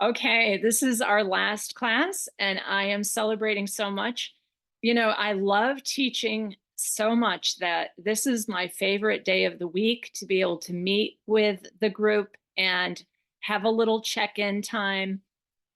Okay, this is our last class, and I am celebrating so much. You know, I love teaching so much that this is my favorite day of the week to be able to meet with the group and have a little check-in time,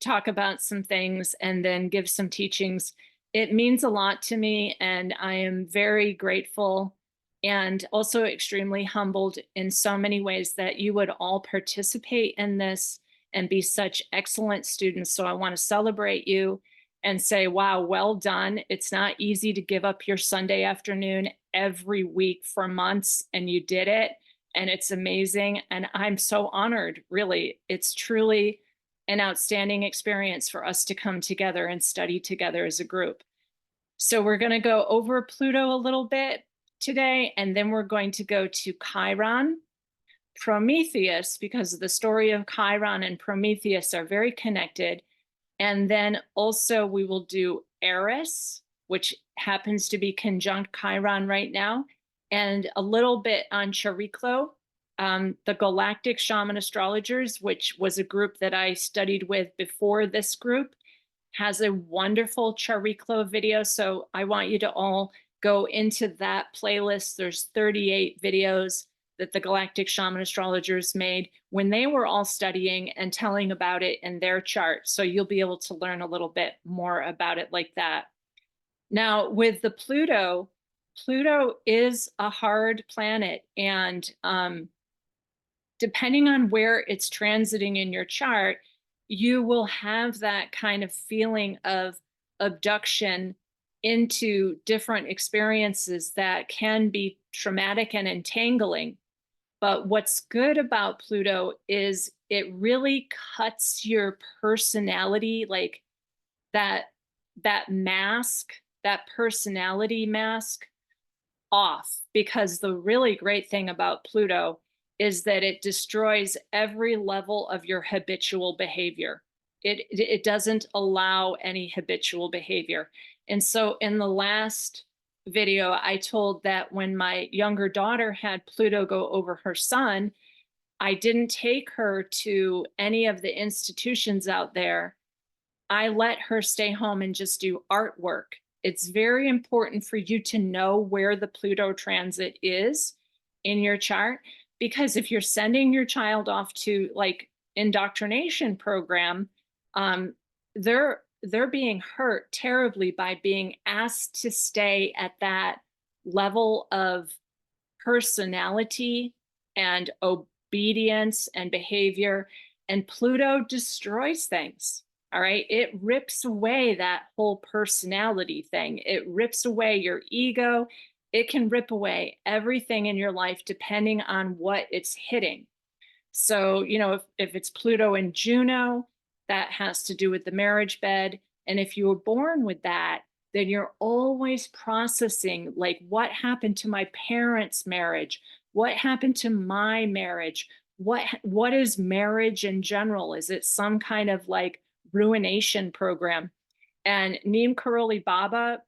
talk about some things, and then give some teachings. It means a lot to me, and I am very grateful and also extremely humbled in so many ways that you would all participate in this and be such excellent students. So I want to celebrate you and say, wow, well done. It's not easy to give up your Sunday afternoon every week for months, and you did it. And it's amazing. And I'm so honored, really. It's truly an outstanding experience for us to come together and study together as a group. So we're going to go over Pluto a little bit today, and then we're going to go to Chiron, Prometheus, because the story of Chiron and Prometheus are very connected. And then also we will do Eris, which happens to be conjunct Chiron right now, and a little bit on Chariclo, the Galactic Shaman Astrologers, which was a group that I studied with before this group, has a wonderful Chariclo video. So I want you to all go into that playlist. There's 38 videos that the Galactic Shaman Astrologers made when they were all studying and telling about it in their chart. So you'll be able to learn a little bit more about it like that. Now, with the Pluto, Pluto is a hard planet, and depending on where it's transiting in your chart, you will have that kind of feeling of abduction into different experiences that can be traumatic and entangling. But what's good about Pluto is it really cuts your personality, like that mask, that personality mask off, because the really great thing about Pluto is that it destroys every level of your habitual behavior. It doesn't allow any habitual behavior. And so in the last video, I told that when my younger daughter had Pluto go over her son, I didn't take her to any of the institutions out there. I let her stay home and just do artwork. It's very important for you to know where the Pluto transit is in your chart, because if you're sending your child off to like indoctrination program, they're being hurt terribly by being asked to stay at that level of personality and obedience and behavior. And Pluto destroys things. All right. It rips away that whole personality thing. It rips away your ego. It can rip away everything in your life depending on what it's hitting. So, you know, if it's Pluto and Juno, that has to do with the marriage bed. And if you were born with that, then you're always processing, like, what happened to my parents' marriage? What happened to my marriage? What is marriage in general? Is it some kind of like ruination program? And Neem Karoli Baba,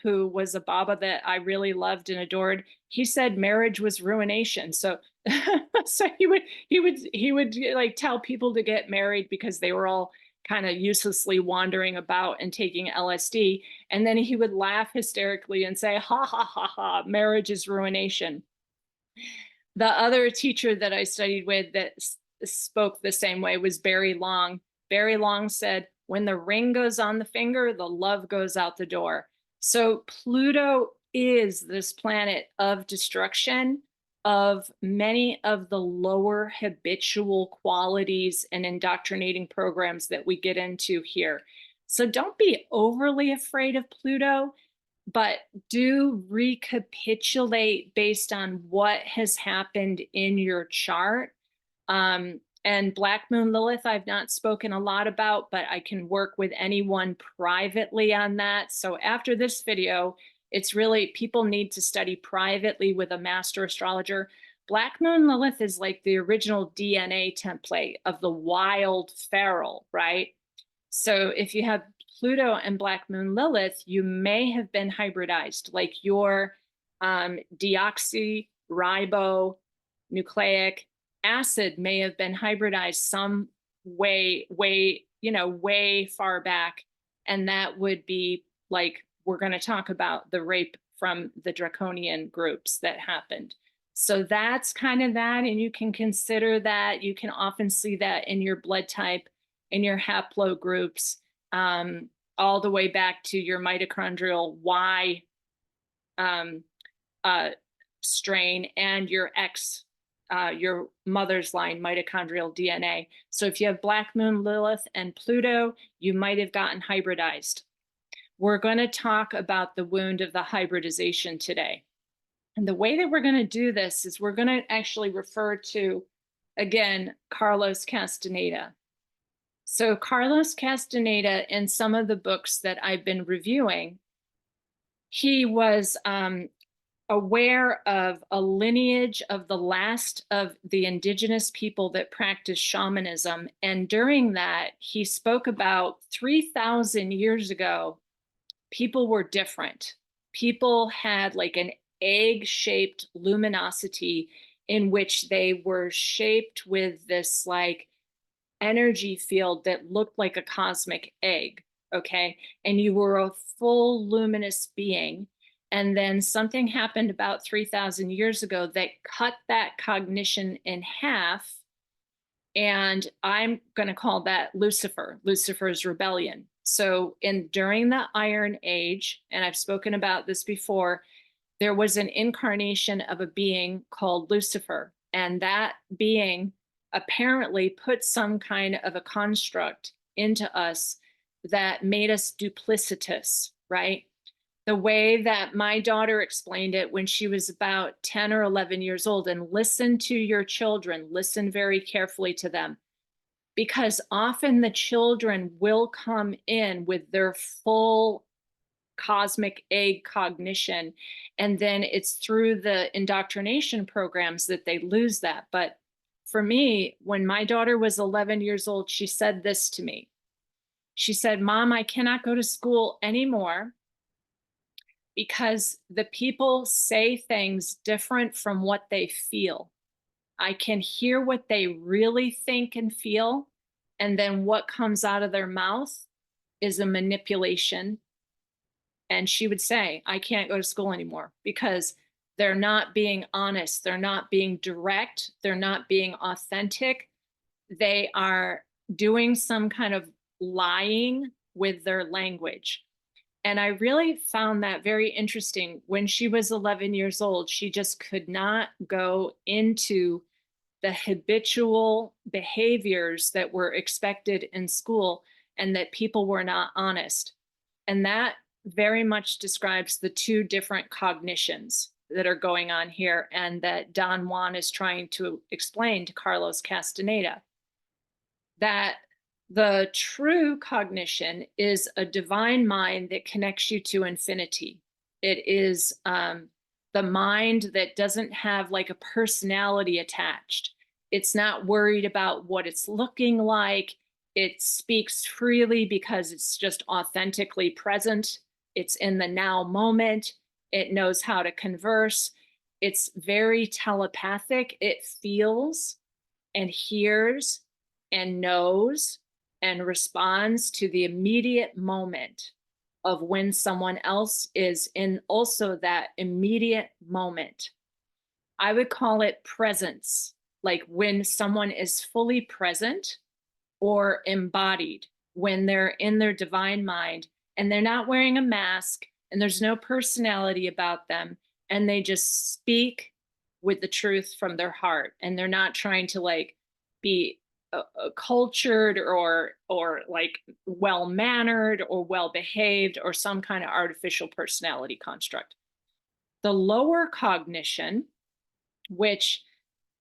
who was a Baba that I really loved and adored, he said marriage was ruination. So so he would like tell people to get married because they were all kind of uselessly wandering about and taking LSD. And then he would laugh hysterically and say, ha ha ha ha, marriage is ruination. The other teacher that I studied with that spoke the same way was Barry Long. Barry Long said, when the ring goes on the finger, the love goes out the door. So Pluto is this planet of destruction of many of the lower habitual qualities and indoctrinating programs that we get into here. So don't be overly afraid of Pluto, but do recapitulate based on what has happened in your chart. And Black Moon Lilith, I've not spoken a lot about, but I can work with anyone privately on that. So after this video, it's really, people need to study privately with a master astrologer. Black Moon Lilith is like the original DNA template of the wild feral, right? So if you have Pluto and Black Moon Lilith, you may have been hybridized, like your deoxyribonucleic acid may have been hybridized way, way far back. And that would be like, we're going to talk about the rape from the draconian groups that happened. So that's kind of that. And you can consider that. You can often see that in your blood type, in your haplogroups, all the way back to your mitochondrial Y um, strain and your your mother's line mitochondrial DNA. So if you have Black Moon, Lilith, and Pluto, you might have gotten hybridized. We're going to talk about the wound of the hybridization today. And the way that we're going to do this is we're going to actually refer to, again, Carlos Castaneda. So Carlos Castaneda, in some of the books that I've been reviewing, he was aware of a lineage of the last of the indigenous people that practiced shamanism. And during that, he spoke about 3,000 years ago, people were different. People had like an egg-shaped luminosity in which they were shaped with this like energy field that looked like a cosmic egg, okay? And you were a full luminous being. And then something happened about 3,000 years ago that cut that cognition in half. And I'm going to call that Lucifer's rebellion. So during the Iron Age, and I've spoken about this before, there was an incarnation of a being called Lucifer. And that being apparently put some kind of a construct into us that made us duplicitous, right? The way that my daughter explained it when she was about 10 or 11 years old, and listen to your children, listen very carefully to them, because often the children will come in with their full cosmic egg cognition, and then it's through the indoctrination programs that they lose that. But for me, when my daughter was 11 years old, she said this to me. She said, "Mom, I cannot go to school anymore because the people say things different from what they feel. I can hear what they really think and feel, and then what comes out of their mouth is a manipulation." And she would say, "I can't go to school anymore because they're not being honest. They're not being direct. They're not being authentic. They are doing some kind of lying with their language." And I really found that very interesting. When she was 11 years old, she just could not go into the habitual behaviors that were expected in school and that people were not honest. And that very much describes the two different cognitions that are going on here and that Don Juan is trying to explain to Carlos Castaneda. That the true cognition is a divine mind that connects you to infinity. It is the mind that doesn't have like a personality attached. It's not worried about what it's looking like. It speaks freely because it's just authentically present. It's in the now moment. It knows how to converse. It's very telepathic. It feels and hears and knows and responds to the immediate moment of when someone else is in also that immediate moment. I would call it presence, like when someone is fully present or embodied, when they're in their divine mind and they're not wearing a mask and there's no personality about them and they just speak with the truth from their heart and they're not trying to like be cultured or like well mannered or well behaved or some kind of artificial personality construct. The lower cognition, which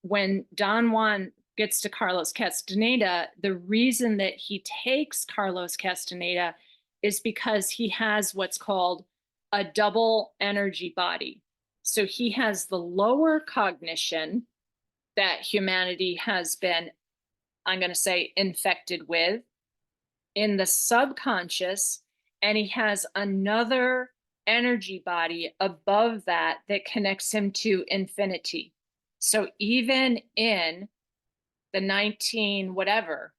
when Don Juan gets to Carlos Castaneda, the reason that he takes Carlos Castaneda is because he has what's called a double energy body. So he has the lower cognition that humanity has been, I'm going to say, infected with in the subconscious, and he has another energy body above that that connects him to infinity. So even in the 19 whatever,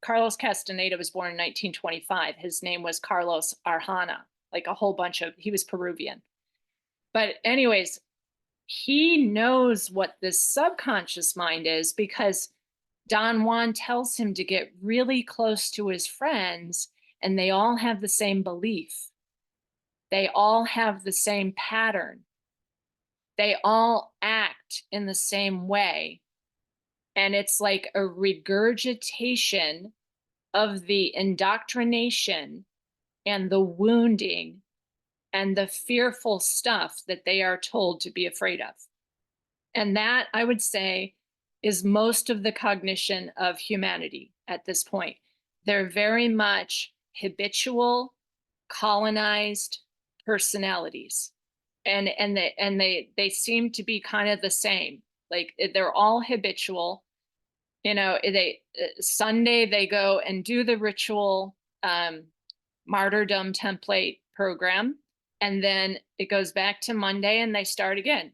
Carlos Castaneda was born in 1925. His name was Carlos Arjona, like a whole bunch of, he was Peruvian. But anyways, he knows what this subconscious mind is because Don Juan tells him to get really close to his friends, and they all have the same belief. They all have the same pattern. They all act in the same way. And it's like a regurgitation of the indoctrination and the wounding and the fearful stuff that they are told to be afraid of. And that, I would say, is most of the cognition of humanity at this point. They're very much habitual, colonized personalities. And they seem to be kind of the same. Like they're all habitual. You know, Sunday they go and do the ritual martyrdom template program, and then it goes back to Monday and they start again.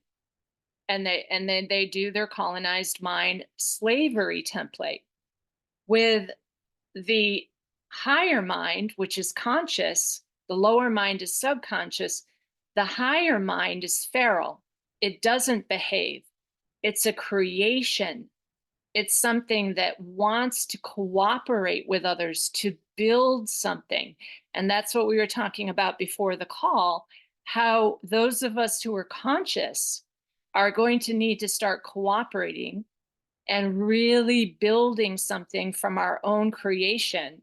And then they do their colonized mind slavery template. With the higher mind, which is conscious, the lower mind is subconscious, the higher mind is feral. It doesn't behave. It's a creation. It's something that wants to cooperate with others to build something. And that's what we were talking about before the call, how those of us who are conscious are going to need to start cooperating and really building something from our own creation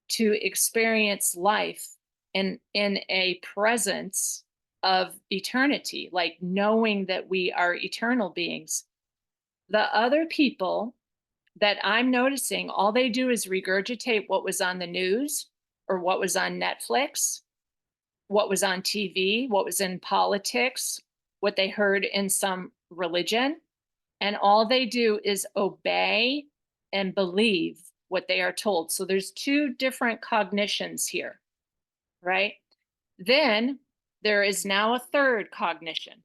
to experience life in a presence of eternity, like knowing that we are eternal beings. The other people that I'm noticing, all they do is regurgitate what was on the news or what was on Netflix, what was on TV, what was in politics, what they heard in some religion. And all they do is obey and believe what they are told. So there's two different cognitions here, right? Then there is now a third cognition.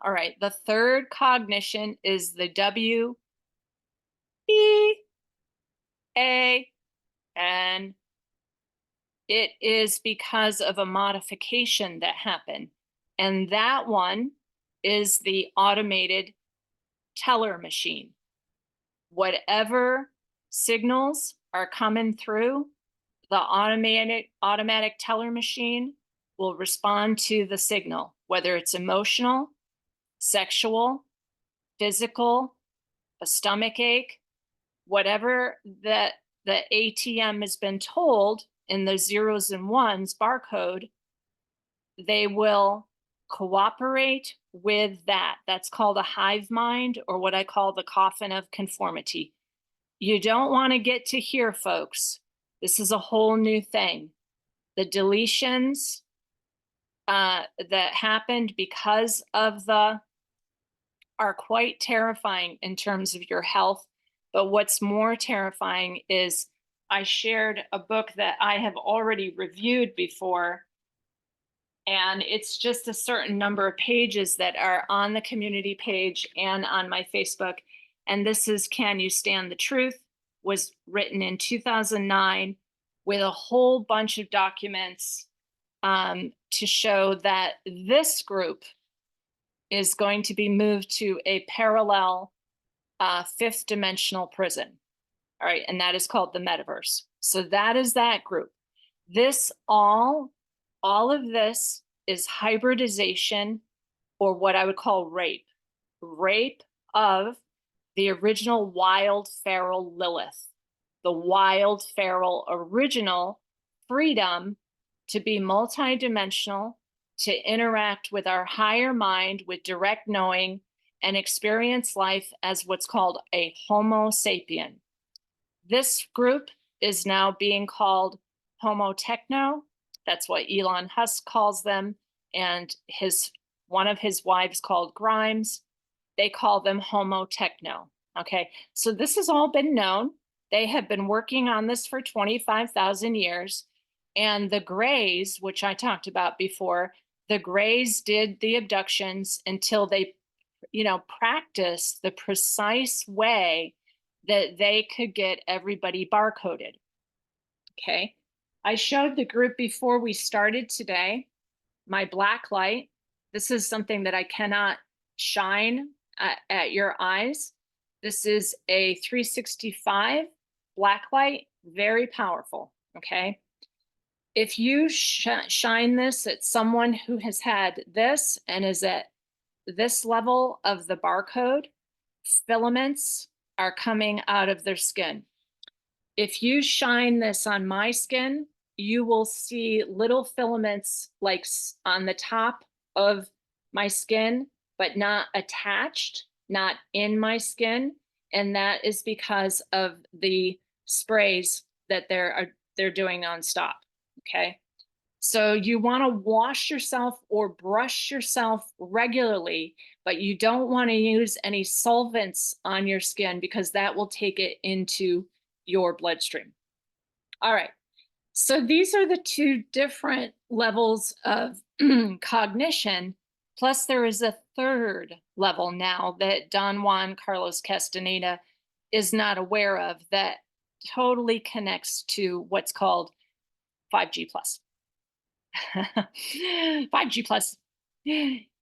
All right, the third cognition is the W, E, A, N. It is because of a modification that happened. And that one is the automated teller machine. Whatever signals are coming through, the automatic teller machine will respond to the signal, whether it's emotional, sexual, physical, a stomach ache, whatever that the ATM has been told in the zeros and ones barcode, they will cooperate with that. That's called a hive mind, or what I call the coffin of conformity. You don't want to get to here, folks. This is a whole new thing. The deletions that happened because of are quite terrifying in terms of your health. But what's more terrifying is I shared a book that I have already reviewed before, and it's just a certain number of pages that are on the community page and on my Facebook. And this is Can You Stand the Truth? Was written in 2009 with a whole bunch of documents to show that this group is going to be moved to a parallel fifth dimensional prison. All right, and that is called the metaverse. So that is that group. This all of this is hybridization, or what I would call rape of the original wild feral Lilith, the wild feral original freedom to be multidimensional, to interact with our higher mind with direct knowing and experience life as what's called a Homo sapien. This group is now being called Homo techno. That's what Elon Musk calls them. And one of his wives called Grimes. They call them Homo techno. Okay, so this has all been known. They have been working on this for 25,000 years. And the Greys, which I talked about before, the Greys did the abductions until they, practiced the precise way that they could get everybody barcoded. Okay. I showed the group before we started today my black light. This is something that I cannot shine at your eyes. This is a 365 black light, very powerful. Okay. If you shine this at someone who has had this and is at this level of the barcode, filaments are coming out of their skin. If you shine this on my skin, you will see little filaments like on the top of my skin, but not attached, not in my skin. And that is because of the sprays that they're doing nonstop. Okay. So you want to wash yourself or brush yourself regularly, but you don't want to use any solvents on your skin because that will take it into your bloodstream. All right. So these are the two different levels of cognition. Plus there is a third level now that Don Juan Carlos Castaneda is not aware of that totally connects to what's called 5G plus. 5G plus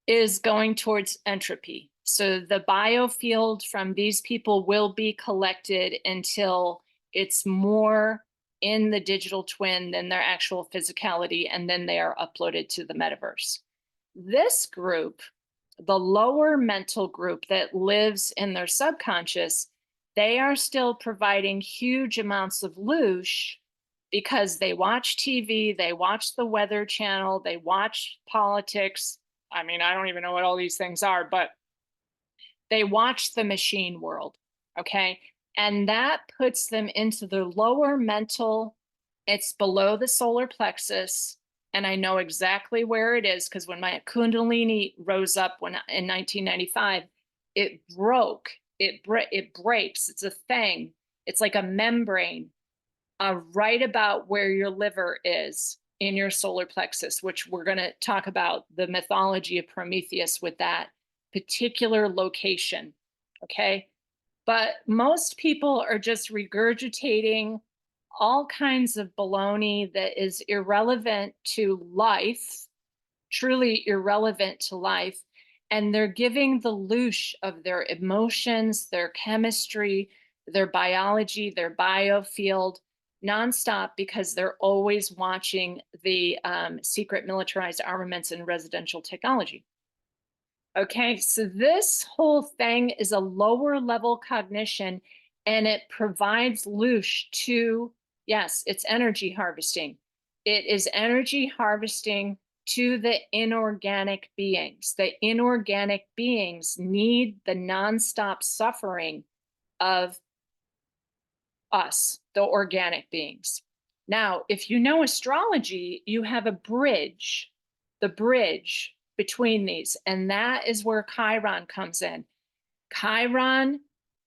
is going towards entropy. So the biofield from these people will be collected until it's more in the digital twin than their actual physicality, and then they are uploaded to the metaverse. This group, the lower mental group that lives in their subconscious, they are still providing huge amounts of loosh because they watch TV, they watch the Weather Channel, they watch politics. I mean, I don't even know what all these things are, but they watch the machine world, okay? And that puts them into the lower mental, it's below the solar plexus, and I know exactly where it is because when my Kundalini rose up in 1995, it broke, it breaks, it's a thing. It's like a membrane right about where your liver is in your solar plexus, which we're going to talk about the mythology of Prometheus with that particular location. Okay. But most people are just regurgitating all kinds of baloney that is irrelevant to life, truly irrelevant to life. And they're giving the loosh of their emotions, their chemistry, their biology, their biofield nonstop because they're always watching the secret militarized armaments and residential technology. Okay, so this whole thing is a lower level cognition and it provides loosh to, yes, it's energy harvesting. It is energy harvesting to the inorganic beings. The inorganic beings need the nonstop suffering of us, the organic beings. Now, if you know astrology, you have a bridge, the bridge between these, and that is where Chiron comes in. Chiron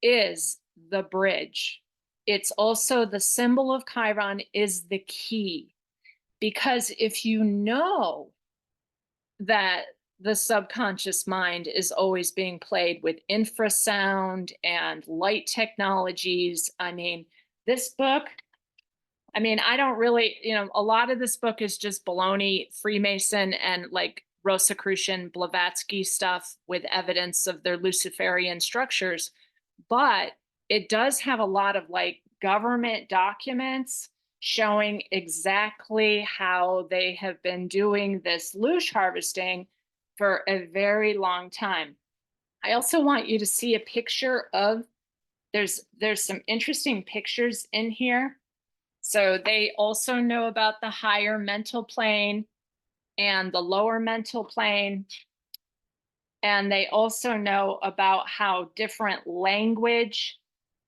is the bridge. It's also the symbol of Chiron is the key, because if you know that the subconscious mind is always being played with infrasound and light technologies. I mean, this book, I mean, I don't really, a lot of this book is just baloney, Freemason, and like Rosicrucian, Blavatsky stuff with evidence of their Luciferian structures. But it does have a lot of like government documents showing exactly how they have been doing this loosh harvesting for a very long time. I also want you to see a picture of, there's some interesting pictures in here. So they also know about the higher mental plane and the lower mental plane. And they also know about how different language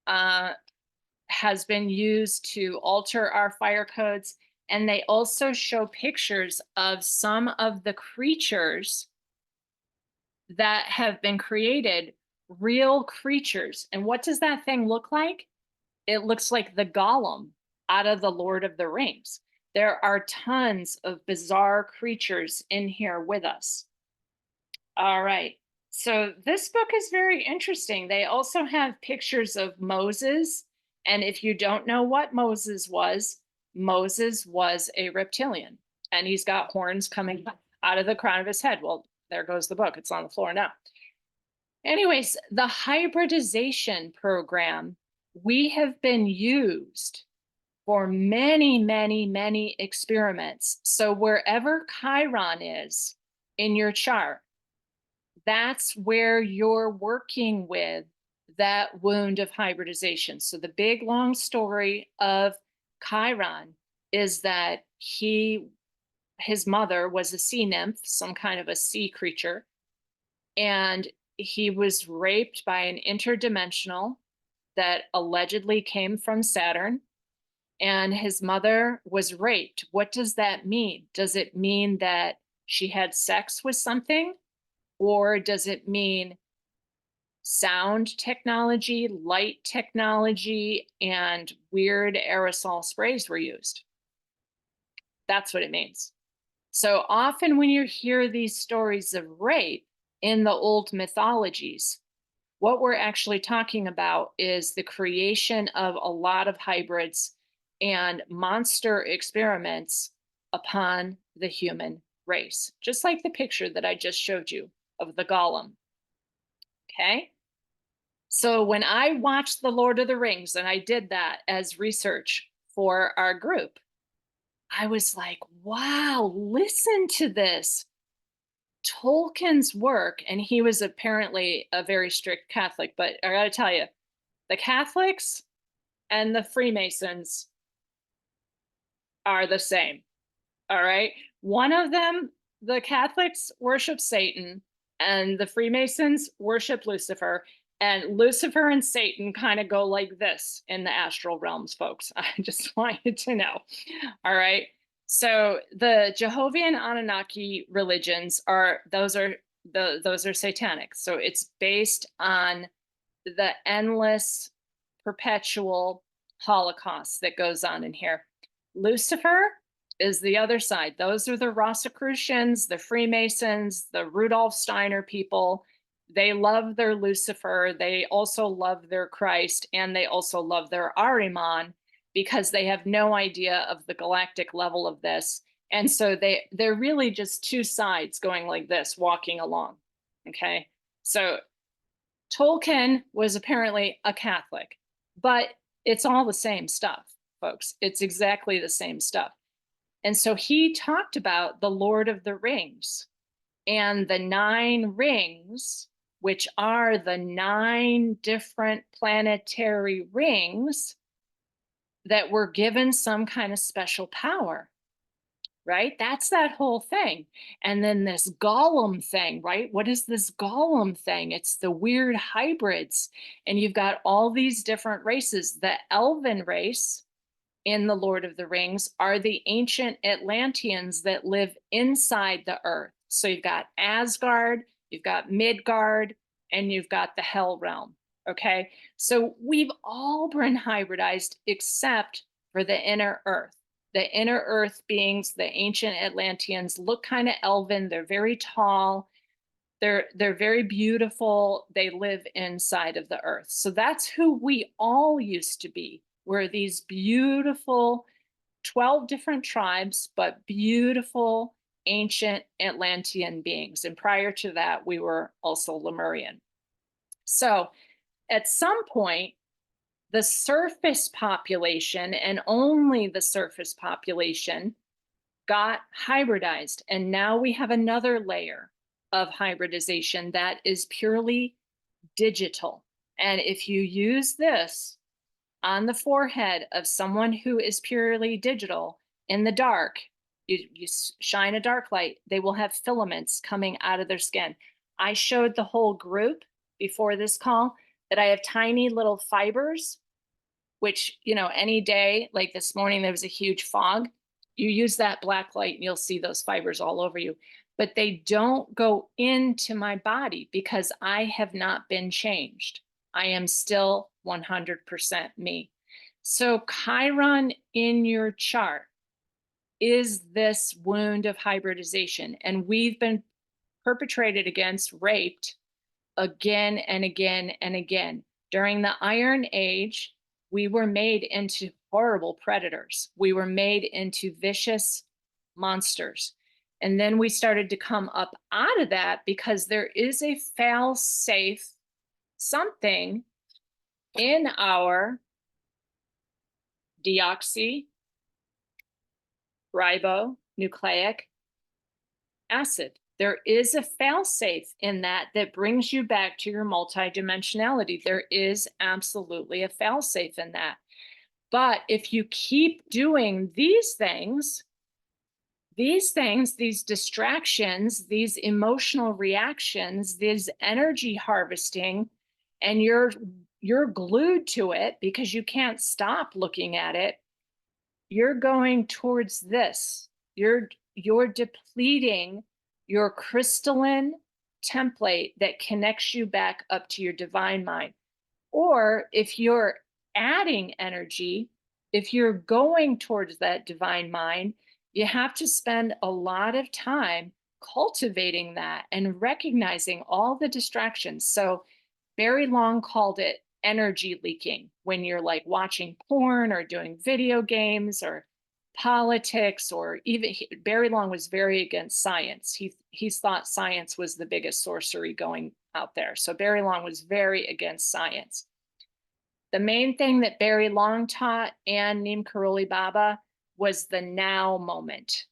has been used to alter our fire codes. And they also show pictures of some of the creatures that have been created, real creatures. And what does that thing look like? It looks like the Golem out of the Lord of the Rings. There are tons of bizarre creatures in here with us. All right. So this book is very interesting. They also have pictures of Moses. And if you don't know what Moses was a reptilian and he's got horns coming out of the crown of his head. Well, there goes the book. It's on the floor now. Anyways, the hybridization program, we have been used for many, many, many experiments. So wherever Chiron is in your chart, that's where you're working with that wound of hybridization. So the big long story of Chiron is that his mother was a sea nymph, some kind of a sea creature, and he was raped by an interdimensional that allegedly came from Saturn, and his mother was raped. What does that mean? Does it mean that she had sex with something? Or does it mean sound technology, light technology, and weird aerosol sprays were used? That's what it means. So often when you hear these stories of rape in the old mythologies, what we're actually talking about is the creation of a lot of hybrids and monster experiments upon the human race, just like the picture that I just showed you of the golem. Okay. So when I watched The Lord of the Rings, and I did that as research for our group, I was like, wow, listen to this. Tolkien's work, and he was apparently a very strict Catholic, but I gotta tell you, the Catholics and the Freemasons are the same. All right. One of them, the Catholics worship Satan, and the Freemasons worship Lucifer. And Lucifer and Satan kind of go like this in the astral realms, folks. I just want you to know. All right. So the Jehovah and Anunnaki religions those are satanic. So it's based on the endless, perpetual Holocaust that goes on in here. Lucifer is the other side. Those are the Rosicrucians, the Freemasons, the Rudolf Steiner people. They love their Lucifer. They also love their Christ, and they also love their Ahriman, because they have no idea of the galactic level of this. And so they're really just two sides going like this, walking along. Okay. So Tolkien was apparently a Catholic, but it's all the same stuff, folks. It's exactly the same stuff. And so he talked about the Lord of the Rings and the 9 rings, which are the 9 different planetary rings that were given some kind of special power, right? That's that whole thing. And then this golem thing, right? What is this golem thing? It's the weird hybrids. And you've got all these different races. The elven race in the Lord of the Rings are the ancient Atlanteans that live inside the earth. So you've got Asgard, you've got Midgard, and you've got the Hell Realm. Okay. So we've all been hybridized except for the inner earth. The inner earth beings, the ancient Atlanteans, look kind of elven. They're very tall. They're very beautiful. They live inside of the earth. So that's who we all used to be. We're these beautiful 12 different tribes, but beautiful ancient Atlantean beings. And prior to that, we were also Lemurian. So at some point, the surface population, and only the surface population, got hybridized. And now we have another layer of hybridization that is purely digital. And if you use this on the forehead of someone who is purely digital in the dark, you shine a dark light, they will have filaments coming out of their skin. I showed the whole group before this call that I have tiny little fibers, which, any day, like this morning, there was a huge fog. You use that black light and you'll see those fibers all over you. But they don't go into my body because I have not been changed. I am still 100% me. So Chiron in your chart is this wound of hybridization. And we've been perpetrated against, raped again and again and again. During the Iron Age, we were made into horrible predators. We were made into vicious monsters. And then we started to come up out of that because there is a fail-safe something in our deoxyribonucleic acid. There is a fail-safe in that that brings you back to your multidimensionality. There is absolutely a fail-safe in that. But if you keep doing these things, these distractions, these emotional reactions, these energy harvesting, and you're glued to it because you can't stop looking at it, you're going towards this. You're depleting your crystalline template that connects you back up to your divine mind. Or if you're adding energy, if you're going towards that divine mind, you have to spend a lot of time cultivating that and recognizing all the distractions. So Barry Long called it energy leaking when you're like watching porn or doing video games or politics, or even Barry Long was very against science. He thought science was the biggest sorcery going out there. So Barry Long was very against science. The main thing that Barry Long taught and Neem Karoli Baba was the now moment.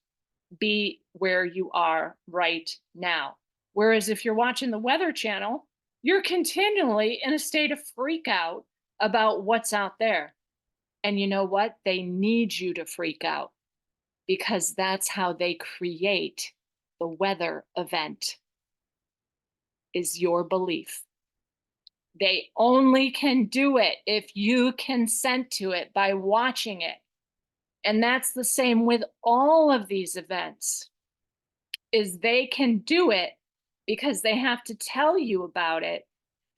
Be where you are right now. Whereas if you're watching the Weather Channel, you're continually in a state of freak out about what's out there. And you know what? They need you to freak out because that's how they create the weather event, is your belief. They only can do it if you consent to it by watching it. And that's the same with all of these events, is they can do it because they have to tell you about it.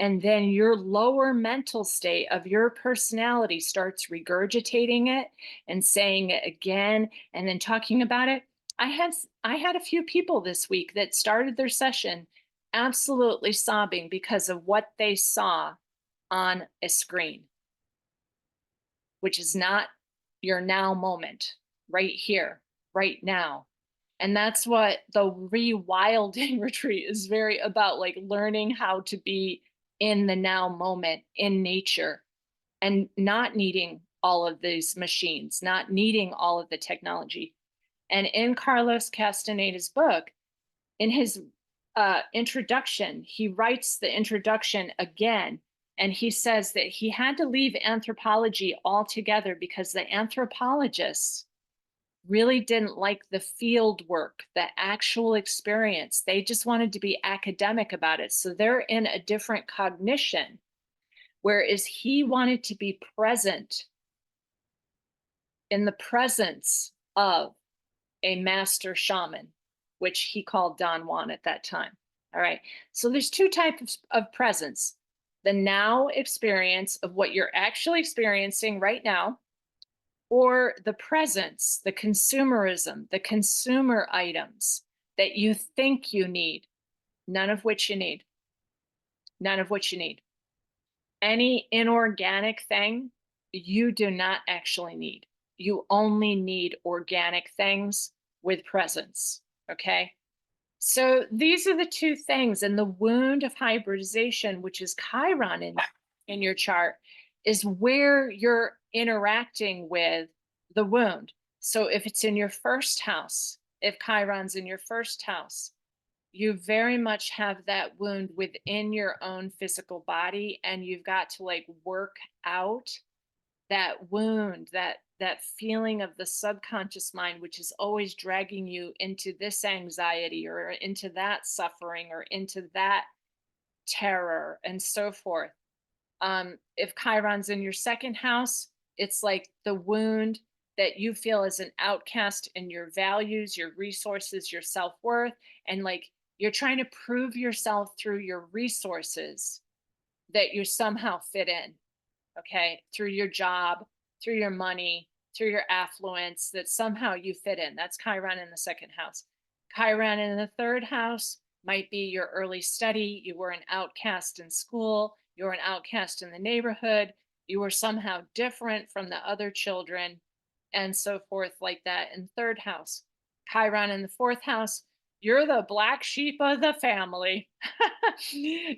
And then your lower mental state of your personality starts regurgitating it and saying it again and then talking about it. I had a few people this week that started their session absolutely sobbing because of what they saw on a screen, which is not your now moment, right here, right now. And that's what the rewilding retreat is very about, like learning how to be in the now moment, in nature, and not needing all of these machines, not needing all of the technology. And in Carlos Castaneda's book, in his introduction, he writes the introduction again, and he says that he had to leave anthropology altogether because the anthropologists really didn't like the field work, the actual experience. They just wanted to be academic about it. So they're in a different cognition, whereas he wanted to be present, in the presence of a master shaman, which he called Don Juan at that time. All right. So there's two types of presence: the now experience of what you're actually experiencing right now, or the presence, the consumerism, the consumer items that you think you need, none of which you need. None of which you need. Any inorganic thing you do not actually need. You only need organic things with presence, okay? So these are the two things. And the wound of hybridization, which is Chiron in your chart, is where you're interacting with the wound. So if it's in your first house, if Chiron's in your first house, you very much have that wound within your own physical body, and you've got to like work out that wound, that feeling of the subconscious mind, which is always dragging you into this anxiety or into that suffering or into that terror and so forth. If Chiron's in your second house, it's like the wound that you feel as an outcast in your values, your resources, your self-worth, and like you're trying to prove yourself through your resources that you somehow fit in, okay? Through your job, through your money, through your affluence, that somehow you fit in. That's Chiron in the second house. Chiron in the third house might be your early study. You were an outcast in school, you were an outcast in the neighborhood, you were somehow different from the other children, and so forth, like that. In third house, Chiron in the fourth house, you're the black sheep of the family,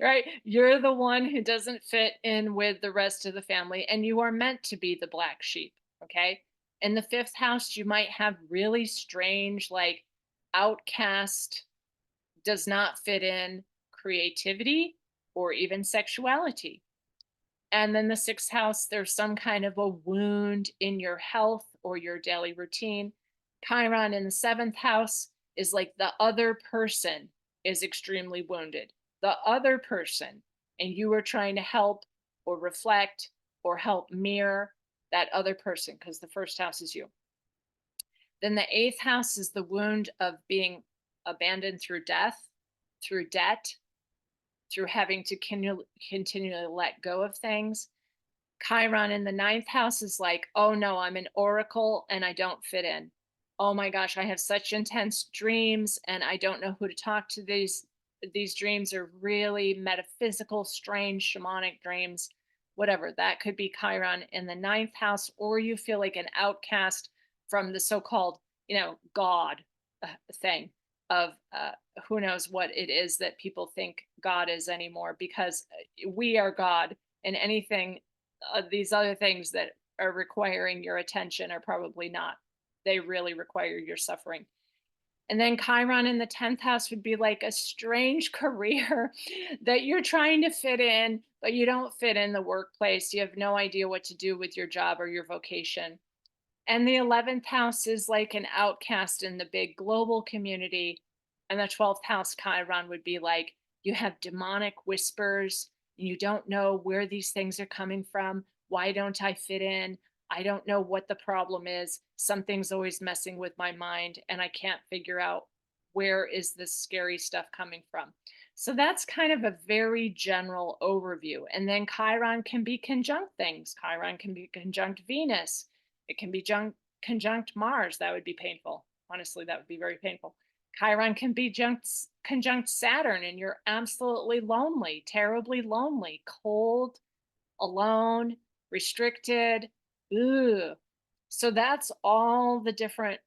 right? You're the one who doesn't fit in with the rest of the family, and you are meant to be the black sheep, okay? In the fifth house, you might have really strange, like outcast, does not fit in creativity or even sexuality. And then the sixth house, there's some kind of a wound in your health or your daily routine. Chiron in the seventh house is like the other person is extremely wounded. The other person, and you are trying to help or reflect or help mirror that other person because the first house is you. Then the eighth house is the wound of being abandoned through death, through debt, through having to continually let go of things. Chiron in the ninth house is like, oh no, I'm an oracle and I don't fit in. Oh my gosh, I have such intense dreams and I don't know who to talk to. These dreams are really metaphysical, strange, shamanic dreams, whatever. That could be Chiron in the ninth house, or you feel like an outcast from the so-called, God thing of who knows what it is that people think God is anymore, because we are God, and anything, these other things that are requiring your attention are probably not. They really require your suffering. And then Chiron in the 10th house would be like a strange career that you're trying to fit in, but you don't fit in the workplace. You have no idea what to do with your job or your vocation. And the 11th house is like an outcast in the big global community. And the 12th house, Chiron, would be like you have demonic whispers and you don't know where these things are coming from. Why don't I fit in? I don't know what the problem is. Something's always messing with my mind and I can't figure out where is this scary stuff coming from. So that's kind of a very general overview. And then Chiron can be conjunct things. Chiron can be conjunct Venus. It can be conjunct Mars. That would be painful. Honestly, that would be very painful. Chiron can be conjunct Saturn, and you're absolutely lonely, terribly lonely, cold, alone, restricted. Ugh. So that's all the different,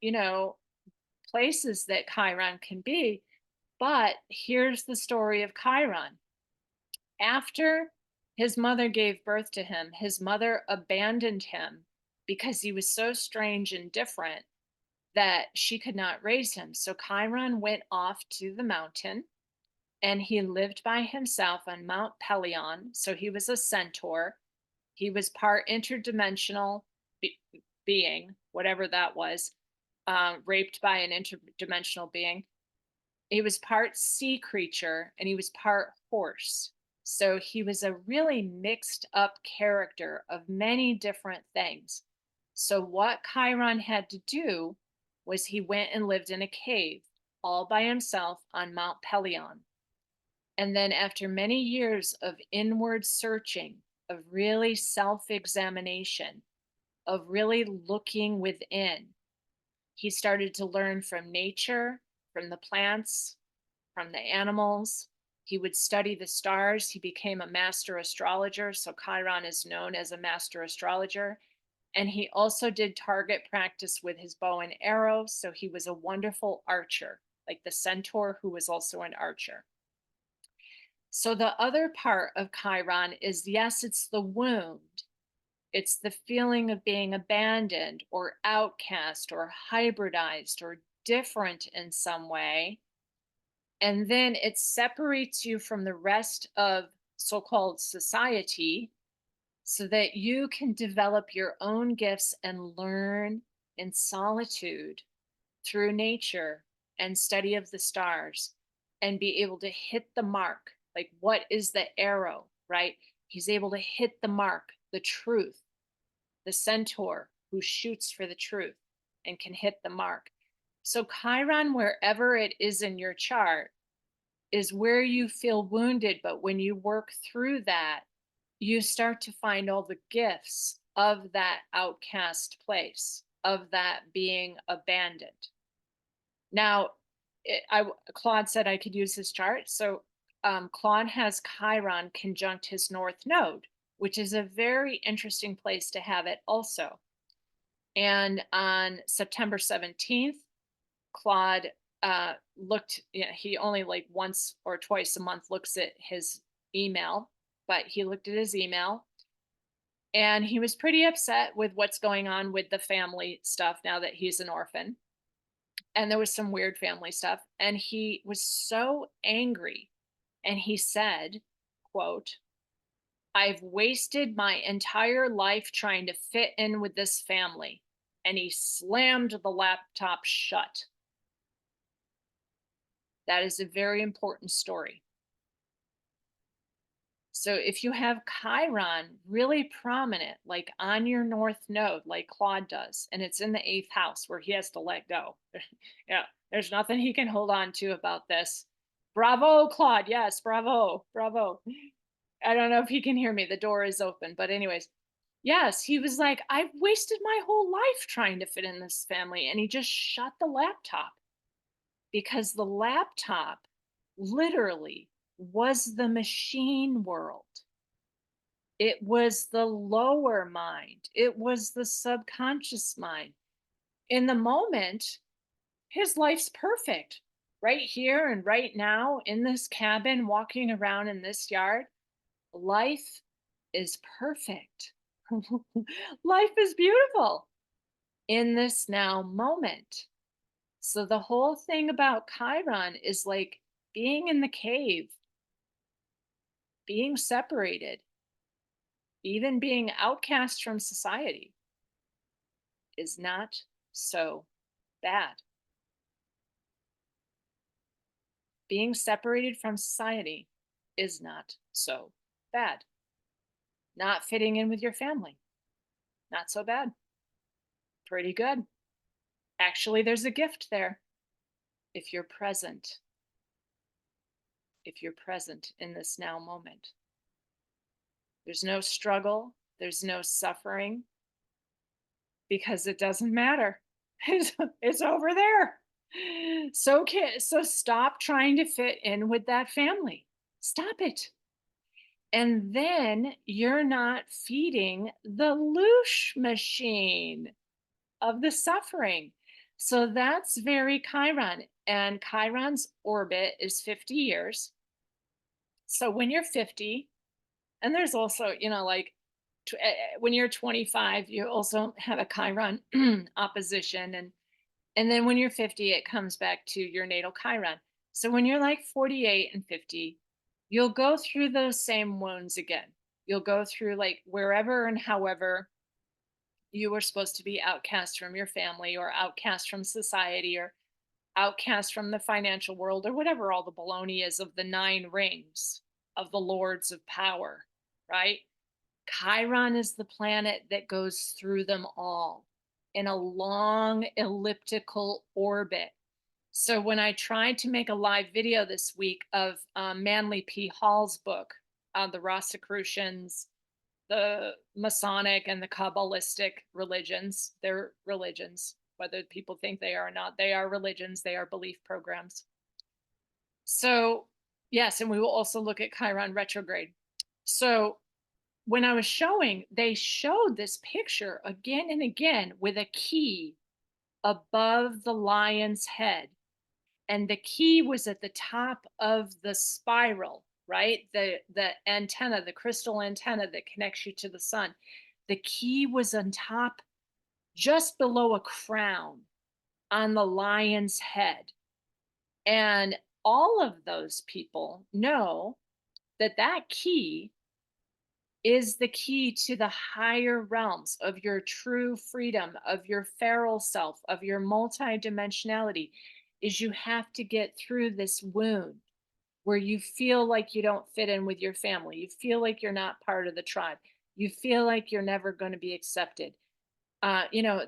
places that Chiron can be. But here's the story of Chiron. After his mother gave birth to him, his mother abandoned him because he was so strange and different that she could not raise him. So Chiron went off to the mountain and he lived by himself on Mount Pelion. So he was a centaur. He was part interdimensional being, whatever that was, raped by an interdimensional being. He was part sea creature and he was part horse. So he was a really mixed up character of many different things. So what Chiron had to do was he went and lived in a cave all by himself on Mount Pelion. And then after many years of inward searching, of really self-examination, of really looking within, he started to learn from nature, from the plants, from the animals. He would study the stars. He became a master astrologer. So Chiron is known as a master astrologer. And he also did target practice with his bow and arrow. So he was a wonderful archer, like the centaur who was also an archer. So the other part of Chiron is, yes, it's the wound. It's the feeling of being abandoned or outcast or hybridized or different in some way. And then it separates you from the rest of so-called society so that you can develop your own gifts and learn in solitude through nature and study of the stars and be able to hit the mark. Like, what is the arrow, right? He's able to hit the mark, the truth, the centaur who shoots for the truth and can hit the mark. So Chiron, wherever it is in your chart, is where you feel wounded. But when you work through that, you start to find all the gifts of that outcast place, of that being abandoned. Now, Claude said I could use his chart. So Claude has Chiron conjunct his north node, which is a very interesting place to have it also. And on September 17th, Claude looked, he only like once or twice a month looks at his email, but he looked at his email and he was pretty upset with what's going on with the family stuff now that he's an orphan. And there was some weird family stuff. And he was so angry. And he said, quote, "I've wasted my entire life trying to fit in with this family." And he slammed the laptop shut. That is a very important story. So if you have Chiron really prominent, like on your north node, like Claude does, and it's in the 8th house where he has to let go. Yeah, there's nothing he can hold on to about this. Bravo, Claude. Yes, bravo, bravo. I don't know if he can hear me. The door is open. But anyways, yes, he was like, I've wasted my whole life trying to fit in this family. And he just shut the laptop because the laptop literally was the machine world. It was the lower mind. It was the subconscious mind. In the moment, his life's perfect. Right here and right now in this cabin, walking around in this yard, life is perfect. Life is beautiful in this now moment. So the whole thing about Chiron is like being in the cave, being separated, even being outcast from society is not so bad. Being separated from society is not so bad. Not fitting in with your family, not so bad. Pretty good. Actually, there's a gift there if you're present. If you're present in this now moment. There's no struggle, there's no suffering, because it doesn't matter. It's over there. So stop trying to fit in with that family. Stop it. And then you're not feeding the loosh machine of the suffering. So that's very Chiron. And Chiron's orbit is 50 years. So when you're 50, and there's also, like when you're 25, you also have a Chiron opposition. And then when you're 50, it comes back to your natal Chiron. So when you're like 48 and 50, you'll go through those same wounds again. You'll go through like wherever and however you were supposed to be outcast from your family or outcast from society or outcast from the financial world or whatever all the baloney is of the 9 rings of the lords of power, right? Chiron is the planet that goes through them all in a long elliptical orbit. So when I tried to make a live video this week of Manly P. Hall's book, The Rosicrucians, the Masonic and the Kabbalistic religions, they're religions, whether people think they are or not, they are religions, they are belief programs. So yes, and we will also look at Chiron retrograde. So when I was showing, they showed this picture again and again with a key above the lion's head. And the key was at the top of the spiral, right? The antenna, the crystal antenna that connects you to the sun. The key was on top, just below a crown on the lion's head. And all of those people know that that key is the key to the higher realms of your true freedom, of your feral self, of your multidimensionality, is you have to get through this wound where you feel like you don't fit in with your family. You feel like you're not part of the tribe. You feel like you're never going to be accepted.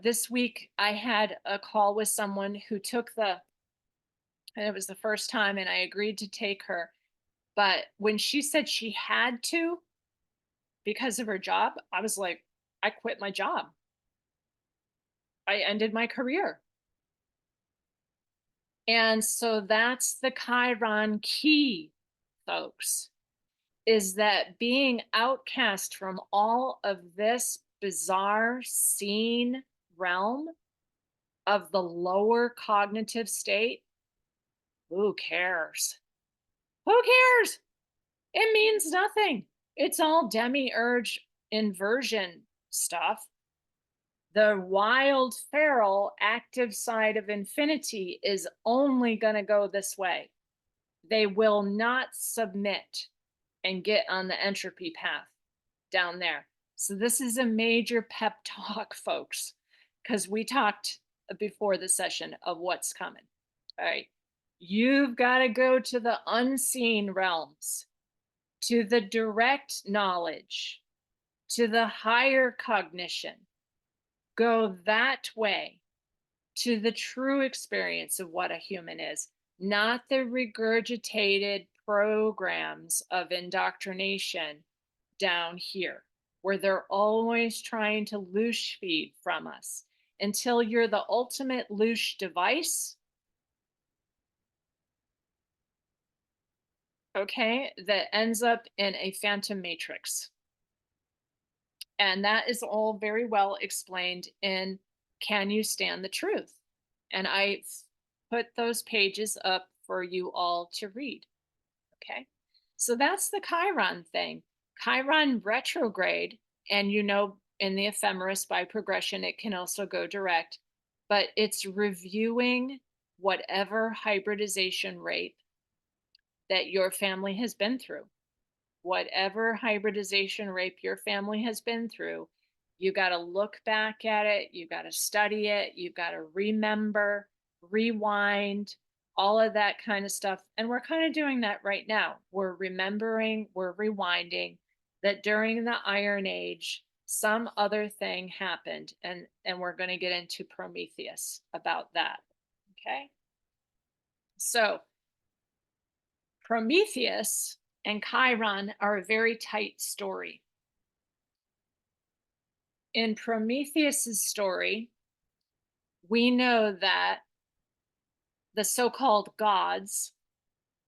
This week I had a call with someone who took and it was the first time, and I agreed to take her. But when she said she had to, because of her job, I was like, I quit my job. I ended my career. And so that's the Chiron key, folks, is that being outcast from all of this bizarre seen realm of the lower cognitive state, who cares? Who cares? It means nothing. It's all demiurge inversion stuff. The wild, feral, active side of infinity is only going to go this way. They will not submit and get on the entropy path down there. So this is a major pep talk, folks, because we talked before the session of what's coming. All right. You've got to go to the unseen realms, to the direct knowledge, to the higher cognition. Go that way to the true experience of what a human is, not the regurgitated programs of indoctrination down here, where they're always trying to loosh feed from us until you're the ultimate loosh device. Okay, that ends up in a phantom matrix. And that is all very well explained in Can You Stand the Truth? And I put those pages up for you all to read. Okay, so that's the Chiron thing. Chiron retrograde, and you know, in the ephemeris by progression, it can also go direct, but it's reviewing whatever hybridization rate that your family has been through. Whatever hybridization rape your family has been through, you got to look back at it, you got to study it, you got to remember, rewind, all of that kind of stuff. And we're kind of doing that right now. We're remembering, we're rewinding that during the Iron Age, some other thing happened, and we're going to get into Prometheus about that. Okay. So Prometheus and Chiron are a very tight story. In Prometheus's story, we know that the so-called gods,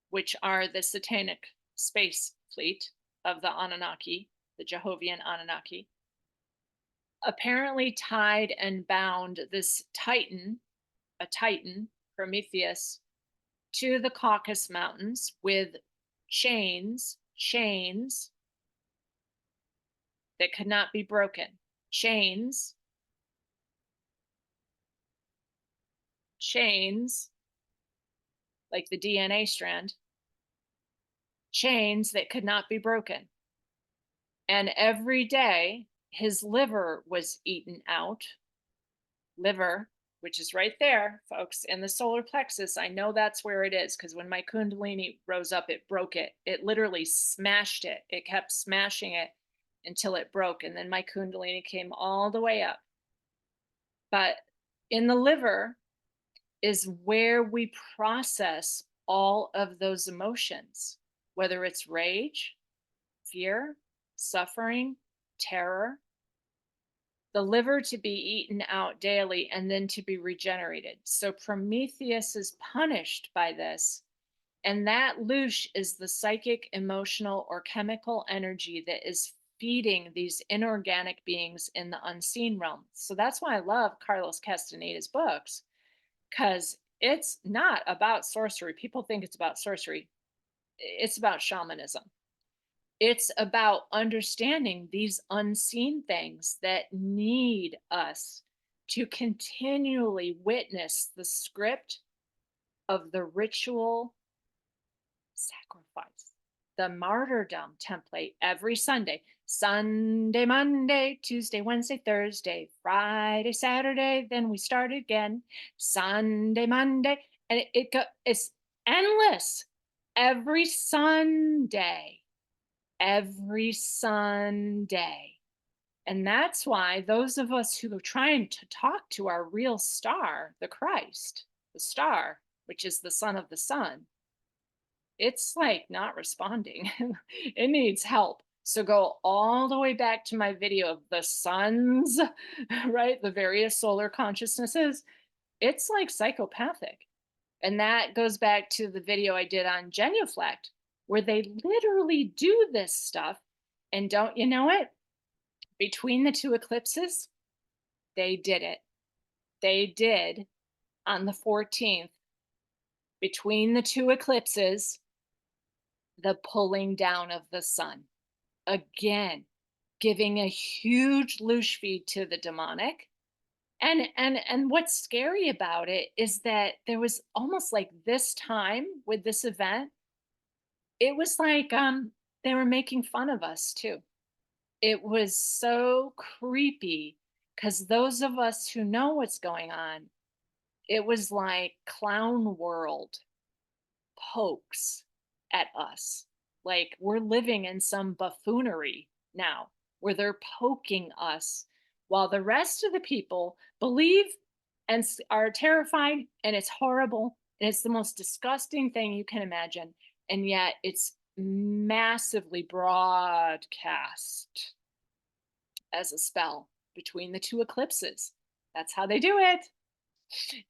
which are the satanic space fleet of the Anunnaki, the Jehovian Anunnaki, apparently tied and bound this Titan, a Titan, Prometheus, to the Caucasus Mountains with chains that could not be broken. Chains, like the DNA strand, chains that could not be broken. And every day his liver was eaten out. Liver, which is right there, folks, in the solar plexus. I know that's where it is because when my Kundalini rose up, it broke it. It literally smashed it. It kept smashing it until it broke. And then my Kundalini came all the way up. But in the liver is where we process all of those emotions, whether it's rage, fear, suffering, terror. The liver to be eaten out daily and then to be regenerated. So Prometheus is punished by this. And that loosh is the psychic, emotional, or chemical energy that is feeding these inorganic beings in the unseen realm. So that's why I love Carlos Castaneda's books, because it's not about sorcery. People think it's about sorcery. It's about shamanism. It's about understanding these unseen things that need us to continually witness the script of the ritual sacrifice, the martyrdom template every Sunday. Sunday, Monday, Tuesday, Wednesday, Thursday, Friday, Saturday, then we start again. Sunday, Monday, and it's endless. Every Sunday. And that's why those of us who are trying to talk to our real star, the Christ, the star, which is the son of the sun, it's like not responding. It needs help. So go all the way back to my video of the suns, right? The various solar consciousnesses. It's like psychopathic. And that goes back to the video I did on genuflect, where they literally do this stuff. And don't you know it? Between the two eclipses, they did it. They did on the 14th, between the two eclipses, the pulling down of the sun. Again, giving a huge loosh feed to the demonic. And what's scary about it is that there was almost like this time with this event, it was like they were making fun of us too. It was so creepy because those of us who know what's going on, it was like clown world pokes at us. Like we're living in some buffoonery now where they're poking us while the rest of the people believe and are terrified, and it's horrible and it's the most disgusting thing you can imagine. And yet it's massively broadcast as a spell between the two eclipses. That's how they do it.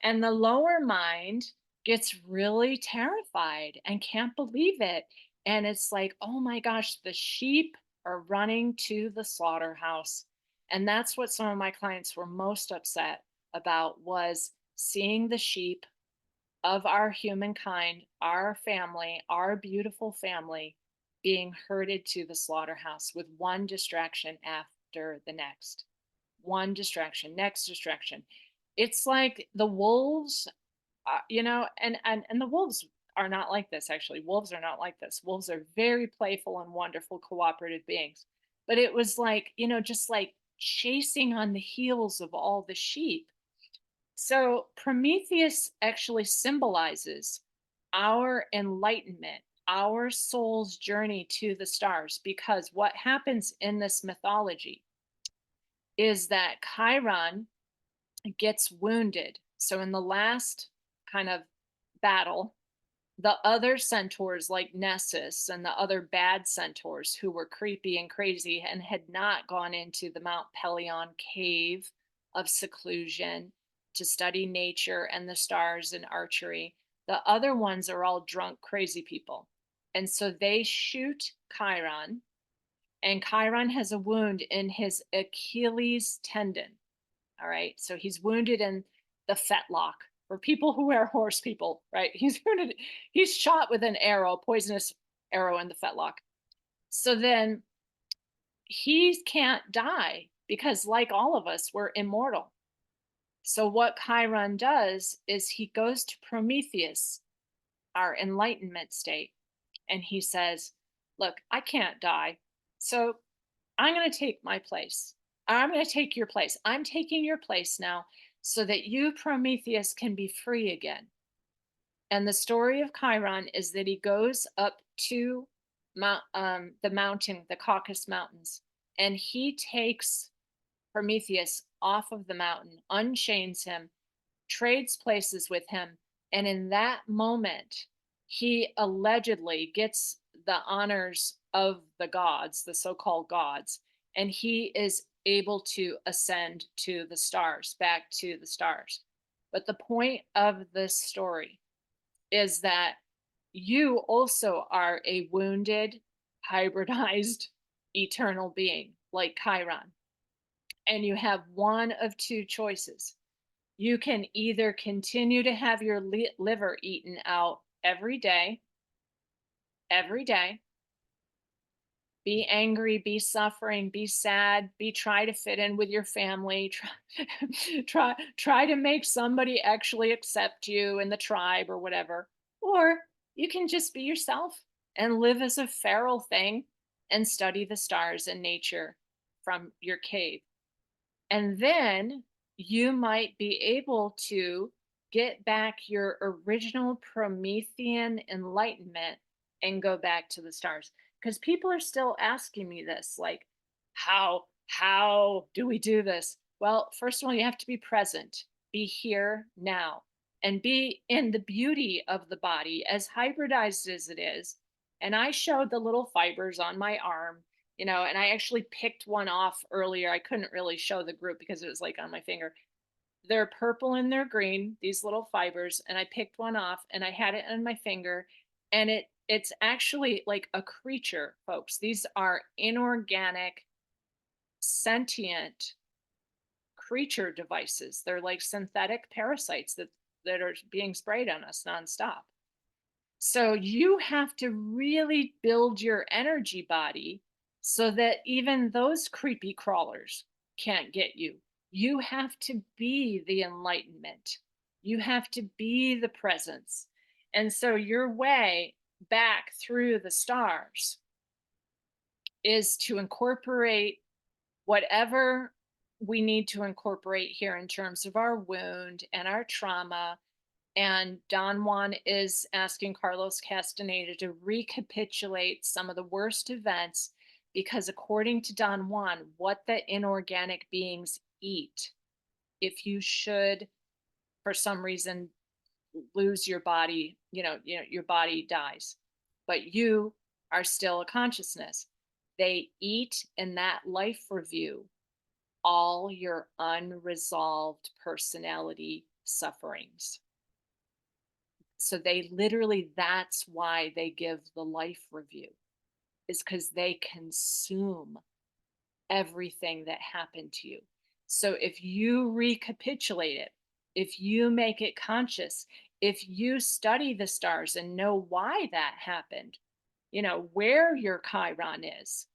And the lower mind gets really terrified and can't believe it. And it's like, oh my gosh, the sheep are running to the slaughterhouse. And that's what some of my clients were most upset about, was seeing the sheep of our humankind, our family, our beautiful family, being herded to the slaughterhouse with one distraction after the next. One distraction, next distraction. It's like the wolves, and the wolves are not like this, actually. Wolves are not like this. Wolves are very playful and wonderful cooperative beings. But it was like, just like chasing on the heels of all the sheep. So Prometheus actually symbolizes our enlightenment, our soul's journey to the stars, because what happens in this mythology is that Chiron gets wounded. So in the last kind of battle, the other centaurs like Nessus and the other bad centaurs who were creepy and crazy and had not gone into the Mount Pelion cave of seclusion to study nature and the stars and archery, the other ones are all drunk, crazy people. And so they shoot Chiron, and Chiron has a wound in his Achilles tendon. All right. So he's wounded in the fetlock for people who wear horse people, right? He's wounded. He's shot with an arrow, poisonous arrow in the fetlock. So then he can't die because, like all of us, we're immortal. So what Chiron does is he goes to Prometheus, our enlightenment state, and he says, look, I can't die. So I'm going to take my place. I'm going to take your place. I'm taking your place now so that you, Prometheus, can be free again. And the story of Chiron is that he goes up to the mountain, the Caucasus Mountains, and he takes Prometheus off of the mountain, unchains him, trades places with him. And in that moment, he allegedly gets the honors of the gods, the so-called gods, and he is able to ascend to the stars, back to the stars. But the point of this story is that you also are a wounded, hybridized, eternal being like Chiron. And you have one of two choices. You can either continue to have your liver eaten out every day, be angry, be suffering, be sad, try to fit in with your family, try to make somebody actually accept you in the tribe or whatever. Or you can just be yourself and live as a feral thing and study the stars and nature from your cave. And then you might be able to get back your original Promethean enlightenment and go back to the stars. Because people are still asking me this, like, how do we do this? Well, first of all, you have to be present, be here now, and be in the beauty of the body, as hybridized as it is. And I showed the little fibers on my arm, and I actually picked one off earlier. I couldn't really show the group because it was like on my finger. They're purple and they're green, these little fibers, and I picked one off and I had it on my finger, and it's actually like a creature, folks. These are inorganic, sentient creature devices. They're like synthetic parasites that are being sprayed on us nonstop. So you have to really build your energy body so that even those creepy crawlers can't get you. You have to be the enlightenment. You have to be the presence. And so your way back through the stars is to incorporate whatever we need to incorporate here in terms of our wound and our trauma. And Don Juan is asking Carlos Castaneda to recapitulate some of the worst events because, according to Don Juan, what the inorganic beings eat, if you should, for some reason, lose your body, your body dies, but you are still a consciousness. They eat in that life review all your unresolved personality sufferings. So they literally, that's why they give the life review, is because they consume everything that happened to you. So if you recapitulate it, if you make it conscious, if you study the stars and know why that happened, where your Chiron is,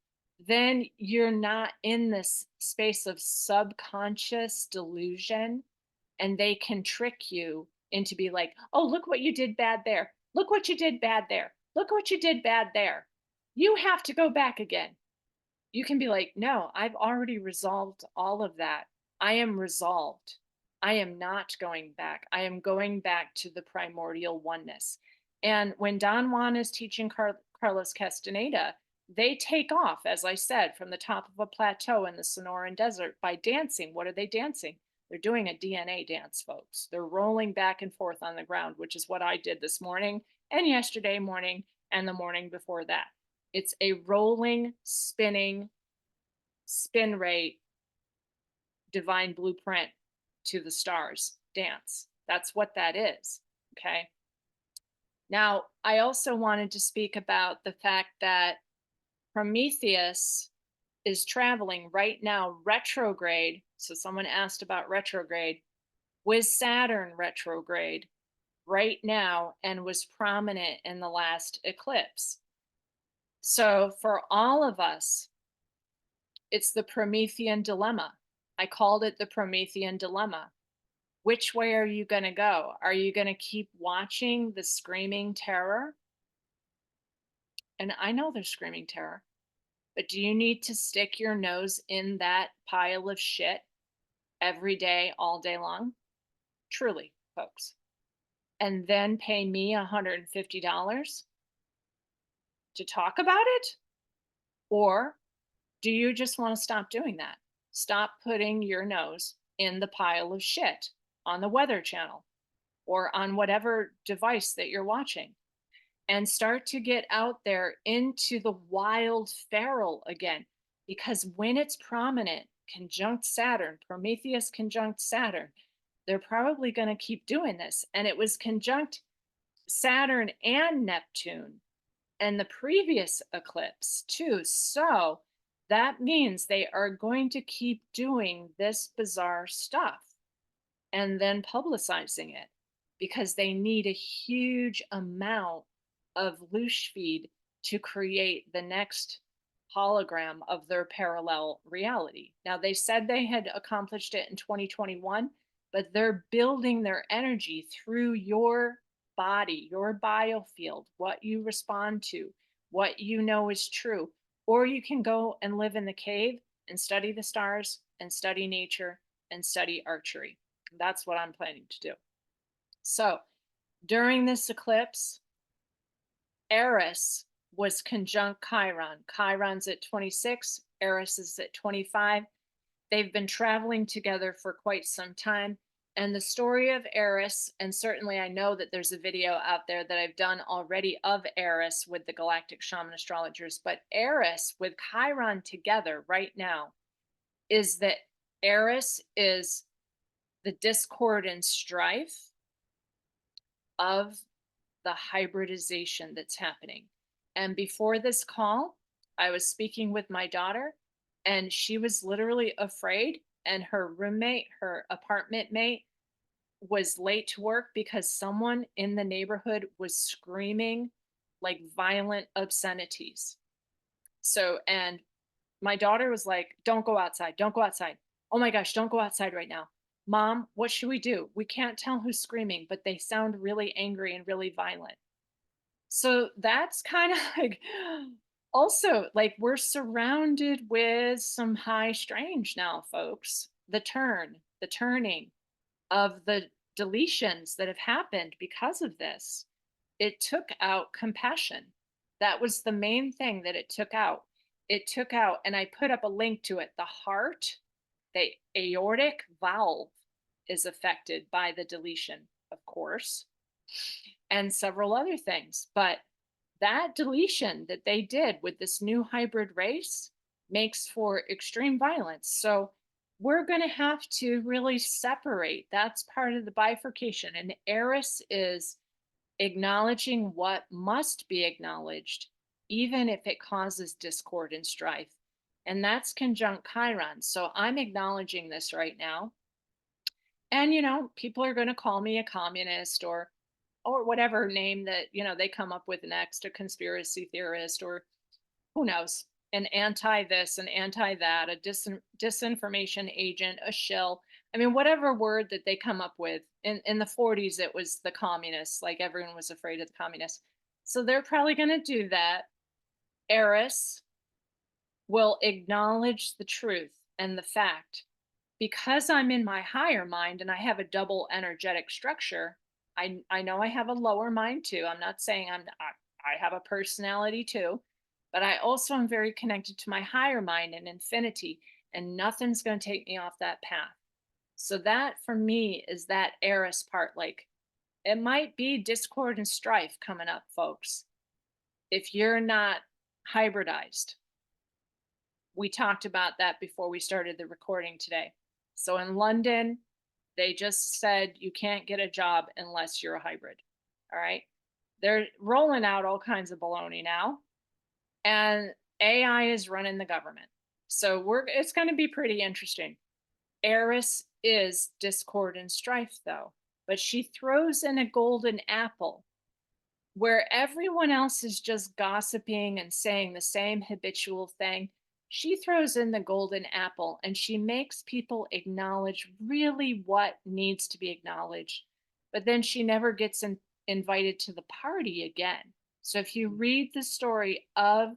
then you're not in this space of subconscious delusion, and they can trick you into be like, oh, look what you did bad there. Look what you did bad there. Look what you did bad there. You have to go back again. You can be like, no, I've already resolved all of that. I am resolved. I am not going back. I am going back to the primordial oneness. And when Don Juan is teaching Carlos Castaneda, they take off, as I said, from the top of a plateau in the Sonoran Desert by dancing. What are they dancing? They're doing a DNA dance, folks. They're rolling back and forth on the ground, which is what I did this morning and yesterday morning and the morning before that. It's a rolling, spinning, spin rate, divine blueprint to the stars dance. That's what that is. Okay. Now, I also wanted to speak about the fact that Prometheus is traveling right now retrograde. So someone asked about retrograde, with Saturn retrograde right now and was prominent in the last eclipse. So for all of us, it's the Promethean dilemma. I called it the Promethean dilemma. Which way are you going to go? Are you going to keep watching the screaming terror? And I know there's screaming terror, but do you need to stick your nose in that pile of shit every day, all day long? Truly, folks. And then pay me $150 to talk about it? Or do you just want to stop doing that? Stop putting your nose in the pile of shit on the Weather Channel or on whatever device that you're watching, and start to get out there into the wild feral again. Because when it's prominent, conjunct Saturn, Prometheus conjunct Saturn, they're probably going to keep doing this. And it was conjunct Saturn and Neptune and the previous eclipse too. So that means they are going to keep doing this bizarre stuff and then publicizing it because they need a huge amount of loose feed to create the next hologram of their parallel reality. Now, they said they had accomplished it in 2021, but they're building their energy through your body, your biofield, what you respond to, what you know is true. Or you can go and live in the cave and study the stars and study nature and study archery. That's what I'm planning to do. So during this eclipse, Eris was conjunct Chiron. Chiron's at 26, Eris is at 25. They've been traveling together for quite some time. And the story of Eris, and certainly I know that there's a video out there that I've done already of Eris with the Galactic Shaman Astrologers, but Eris with Chiron together right now is that Eris is the discord and strife of the hybridization that's happening. And before this call, I was speaking with my daughter, and she was literally afraid. And her roommate, her apartment mate, was late to work because someone in the neighborhood was screaming like violent obscenities. So, and my daughter was like, "Don't go outside. Don't go outside. Oh my gosh, don't go outside right now. Mom, what should we do? We can't tell who's screaming, but they sound really angry and really violent." So that's kind of like also like we're surrounded with some high strange now, folks. The turning of the deletions that have happened because of this. It took out compassion. That was the main thing that it took out. It took out, and I put up a link to it. The heart, the aortic valve is affected by the deletion, of course, and several other things. But that deletion that they did with this new hybrid race makes for extreme violence. So we're going to have to really separate. That's part of the bifurcation. And Eris is acknowledging what must be acknowledged, even if it causes discord and strife. And that's conjunct Chiron. So I'm acknowledging this right now. And, people are going to call me a communist or whatever name that, they come up with next, a conspiracy theorist, or who knows, an anti this, an anti that, a disinformation agent, a shill. I mean, whatever word that they come up with. In the 40s, it was the communists, like everyone was afraid of the communists. So they're probably going to do that. Eris will acknowledge the truth and the fact. Because I'm in my higher mind and I have a double energetic structure, I know I have a lower mind too. I'm not saying I have a personality too, but I also am very connected to my higher mind and infinity, and nothing's going to take me off that path. So that for me is that Eris part. Like, it might be discord and strife coming up, folks, if you're not hybridized. We talked about that before we started the recording today. So in London, they just said you can't get a job unless you're a hybrid. All right. They're rolling out all kinds of baloney now. And AI is running the government. So it's going to be pretty interesting. Eris is discord and strife, though, but she throws in a golden apple where everyone else is just gossiping and saying the same habitual thing. She throws in the golden apple and she makes people acknowledge really what needs to be acknowledged. But then she never gets invited to the party again. So if you read the story of,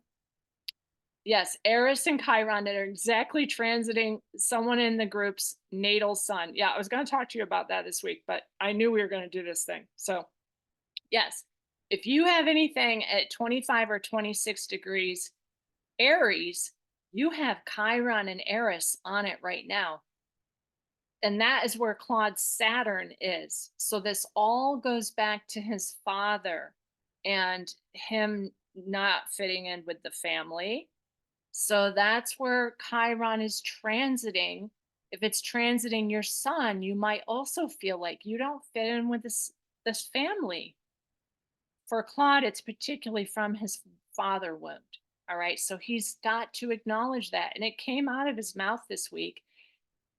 yes, Eris and Chiron that are exactly transiting someone in the group's natal sun. Yeah, I was going to talk to you about that this week, but I knew we were going to do this thing. So, yes, if you have anything at 25 or 26 degrees Aries, you have Chiron and Eris on it right now. And that is where Claude's Saturn is. So this all goes back to his father and him not fitting in with the family. So that's where Chiron is transiting. If it's transiting your sun, you might also feel like you don't fit in with this family. For Claude, it's particularly from his father wound. All right. So he's got to acknowledge that. And it came out of his mouth this week.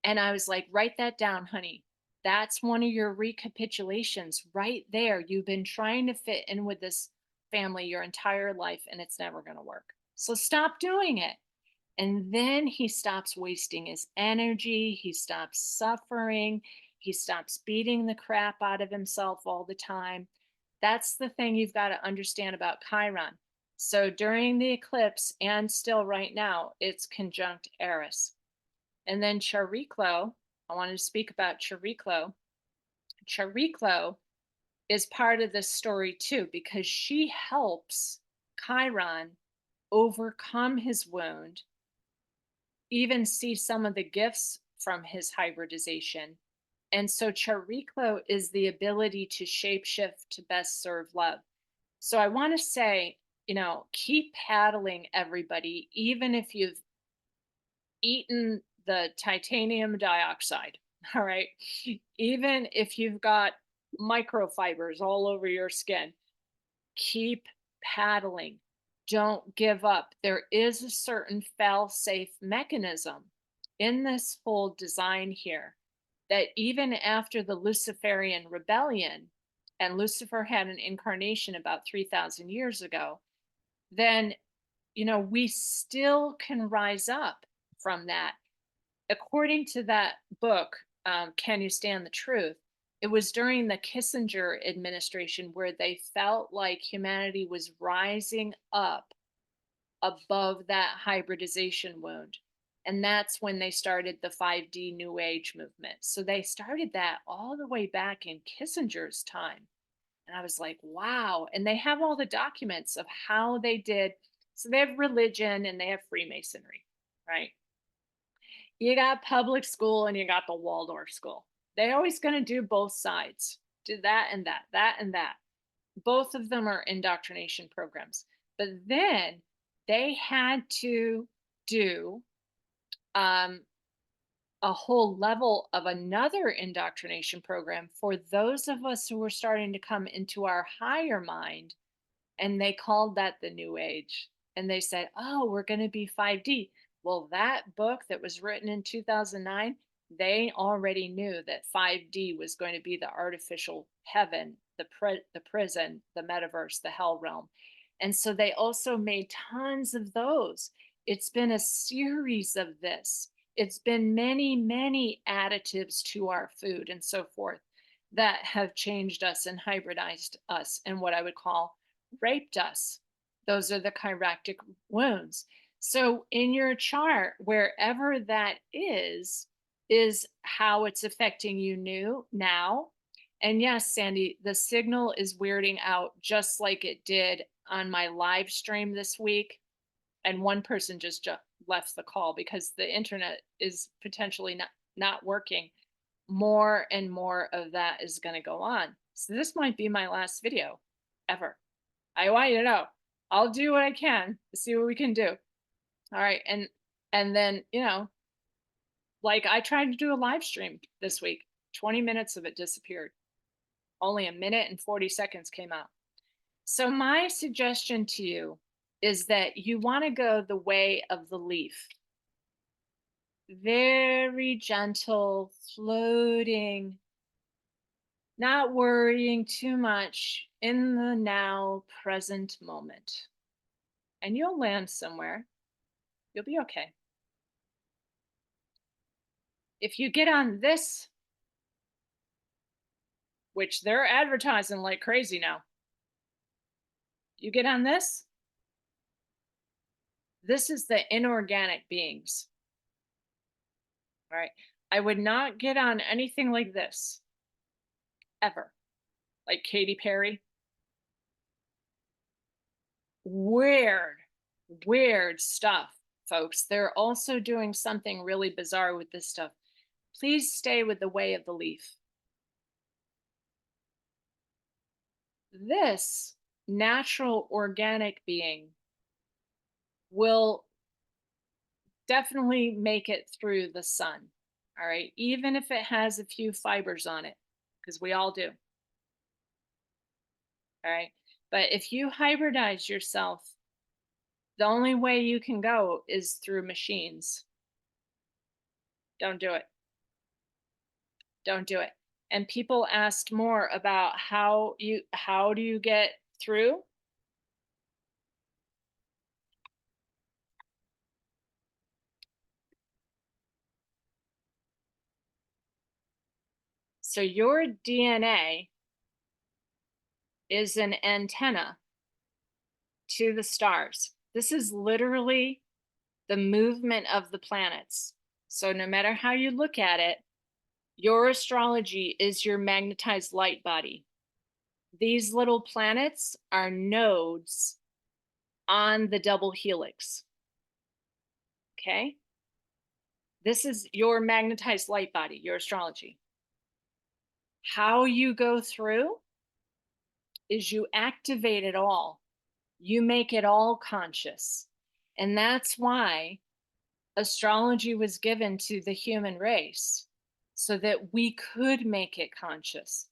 And I was like, write that down, honey. That's one of your recapitulations right there. You've been trying to fit in with this family your entire life, and it's never going to work. So stop doing it. And then he stops wasting his energy. He stops suffering. He stops beating the crap out of himself all the time. That's the thing you've got to understand about Chiron. So during the eclipse and still right now, it's conjunct Eris. And then Chariclo, I wanted to speak about Chariclo. Chariclo is part of this story too, because she helps Chiron overcome his wound, even see some of the gifts from his hybridization. And so Chariclo is the ability to shapeshift to best serve love. So I want to say, keep paddling, everybody, even if you've eaten the titanium dioxide. All right. Even if you've got microfibers all over your skin, keep paddling. Don't give up. There is a certain fail safe mechanism in this whole design here that even after the Luciferian rebellion, and Lucifer had an incarnation about 3,000 years ago, then, we still can rise up from that. According to that book, Can You Stand the Truth? It was during the Kissinger administration where they felt like humanity was rising up above that hybridization wound. And that's when they started the 5D New Age movement. So they started that all the way back in Kissinger's time. And I was like, wow. And they have all the documents of how they did. So they have religion and they have Freemasonry, right? You got public school and you got the Waldorf school. They're always going to do both sides, do that and that, that and that. Both of them are indoctrination programs. But then they had to do a whole level of another indoctrination program for those of us who were starting to come into our higher mind. And they called that the New Age. And they said, oh, we're going to be 5D. Well, that book that was written in 2009, they already knew that 5D was going to be the artificial heaven, the prison, the metaverse, the hell realm. And so they also made tons of those. It's been a series of this. It's been many, many additives to our food and so forth that have changed us and hybridized us and what I would call raped us. Those are the chiropractic wounds. So in your chart, wherever that is how it's affecting you now. And yes, Sandy, the signal is weirding out just like it did on my live stream this week. And one person just left the call because the internet is potentially not working. More and more of that is going to go on. So this might be my last video ever. I want you to know, I'll do what I can to see what we can do. All right. And then, like I tried to do a live stream this week, 20 minutes of it disappeared. Only a minute and 40 seconds came out. So my suggestion to you is that you want to go the way of the leaf. Very gentle, floating, not worrying too much in the now present moment. And you'll land somewhere. You'll be okay. If you get on this, which they're advertising like crazy now, you get on this, this is the inorganic beings. All right. I would not get on anything like this ever. Like Katy Perry. Weird, weird stuff, folks. They're also doing something really bizarre with this stuff. Please stay with the way of the leaf. This natural organic being will definitely make it through the sun. All right. Even if it has a few fibers on it, because we all do. All right. But if you hybridize yourself, the only way you can go is through machines. Don't do it. Don't do it. And people asked more about how do you get through? So your DNA is an antenna to the stars. This is literally the movement of the planets. So no matter how you look at it, your astrology is your magnetized light body. These little planets are nodes on the double helix. Okay? This is your magnetized light body, your astrology. How you go through is you activate it all. You make it all conscious. And that's why astrology was given to the human race, so that we could make it conscious.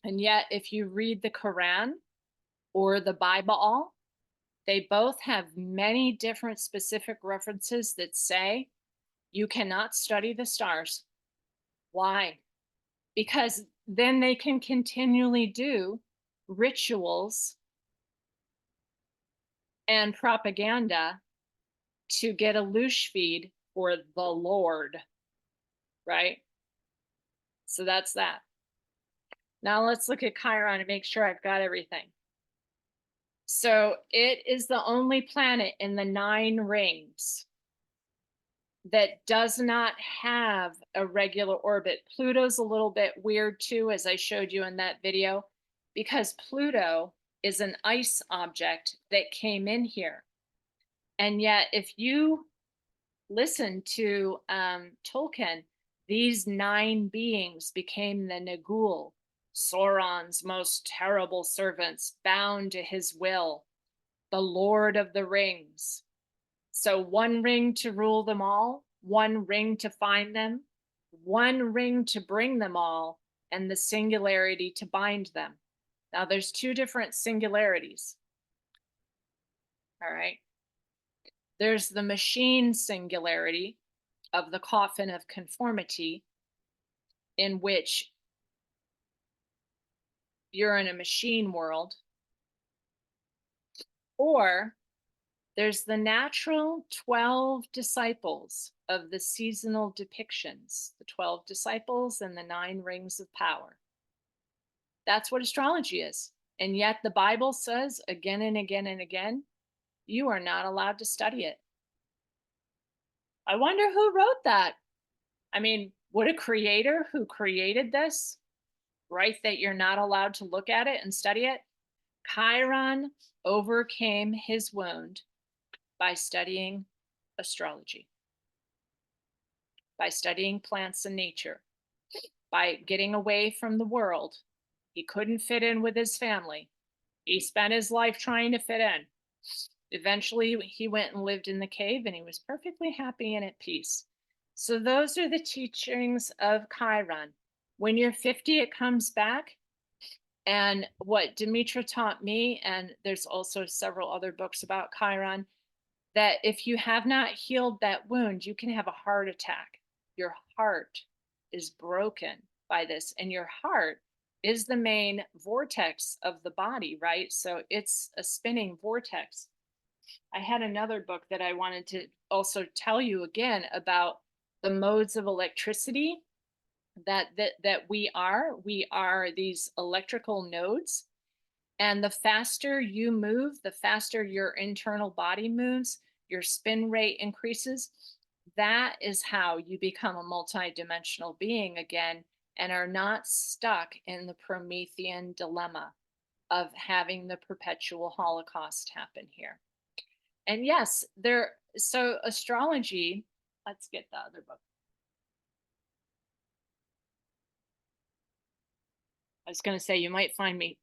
And yet, if you read the Quran or the Bible, they both have many different specific references that say you cannot study the stars. Why? Because then they can continually do rituals and propaganda to get a loose feed for the Lord, right? So that's that. Now let's look at Chiron and make sure I've got everything. So it is the only planet in the 9 rings that does not have a regular orbit. Pluto's a little bit weird too, as I showed you in that video, because Pluto is an ice object that came in here. And yet, if you listen to Tolkien, these 9 beings became the Nagul, Sauron's most terrible servants, bound to his will, the Lord of the Rings. So 1 ring to rule them all, 1 ring to find them, 1 ring to bring them all, and the singularity to bind them. Now there's 2 different singularities. All right. There's the machine singularity of the coffin of conformity, in which you're in a machine world, or there's the natural 12 disciples of the seasonal depictions, the 12 disciples and the 9 rings of power. That's what astrology is. And yet the Bible says again and again and again, you are not allowed to study it. I wonder who wrote that. I mean, would a creator who created this write that you're not allowed to look at it and study it? Chiron overcame his wound by studying astrology, by studying plants and nature, by getting away from the world. He couldn't fit in with his family. He spent his life trying to fit in. Eventually, he went and lived in the cave, and he was perfectly happy and at peace. So those are the teachings of Chiron. When you're 50, it comes back. And what Demetra taught me, and there's also several other books about Chiron, that if you have not healed that wound, you can have a heart attack. Your heart is broken by this, and your heart is the main vortex of the body, right? So it's a spinning vortex. I had another book that I wanted to also tell you again about the modes of electricity that we are these electrical nodes, and the faster you move, the faster your internal body moves, your spin rate increases. That is how you become a multidimensional being again and are not stuck in the Promethean dilemma of having the perpetual Holocaust happen here. And yes, so astrology, let's get the other book. I was going to say, you might find me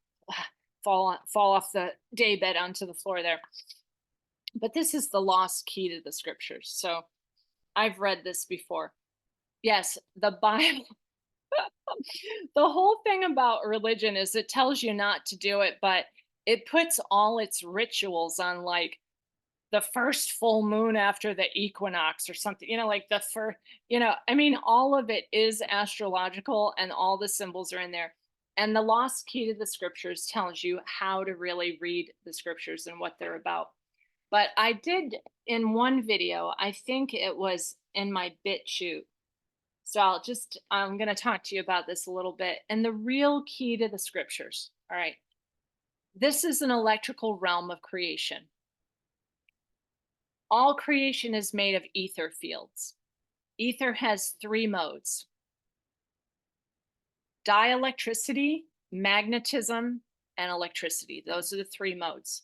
fall off the daybed onto the floor there. But this is the lost key to the scriptures. So I've read this before. Yes, the Bible, the whole thing about religion is it tells you not to do it, but it puts all its rituals on like the first full moon after the equinox or something, like the first, I mean, all of it is astrological and all the symbols are in there. And the lost key to the scriptures tells you how to really read the scriptures and what they're about. But I did in one video, I think it was in my BitChute. So I'm going to talk to you about this a little bit. And the real key to the scriptures. All right. This is an electrical realm of creation. All creation is made of ether fields. Ether has 3 modes: dielectricity, magnetism, and electricity. Those are the 3 modes.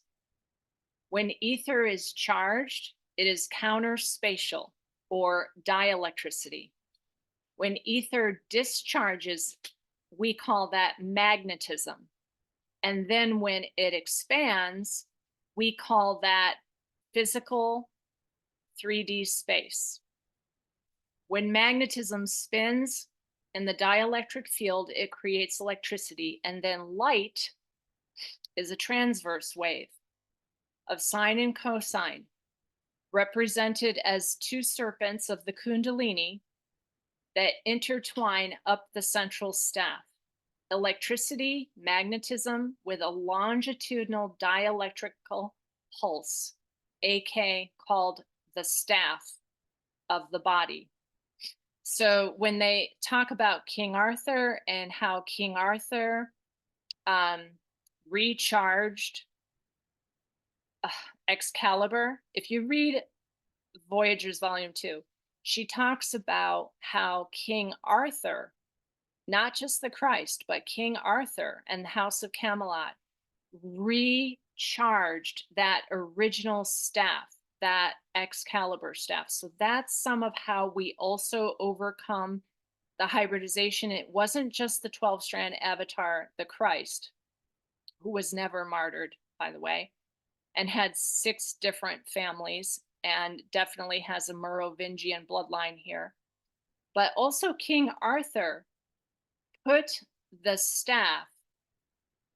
When ether is charged, it is counterspatial or dielectricity. When ether discharges, we call that magnetism. And then when it expands, we call that physical 3D space. When magnetism spins In the dielectric field, it creates electricity, and then light is a transverse wave of sine and cosine, represented as two serpents of the Kundalini that intertwine up the central staff. Electricity, magnetism with a longitudinal dielectrical pulse, AK, called the staff of the body. So when they talk about King Arthur and how King Arthur recharged Excalibur, if you read Voyagers Volume 2, she talks about how King Arthur, not just the Christ, but King Arthur and the House of Camelot, recharged that original staff, that Excalibur staff. So that's some of how we also overcome the hybridization. It wasn't just the 12-strand avatar, the Christ, who was never martyred, by the way, and had 6 different families and definitely has a Merovingian bloodline here. But also King Arthur put the staff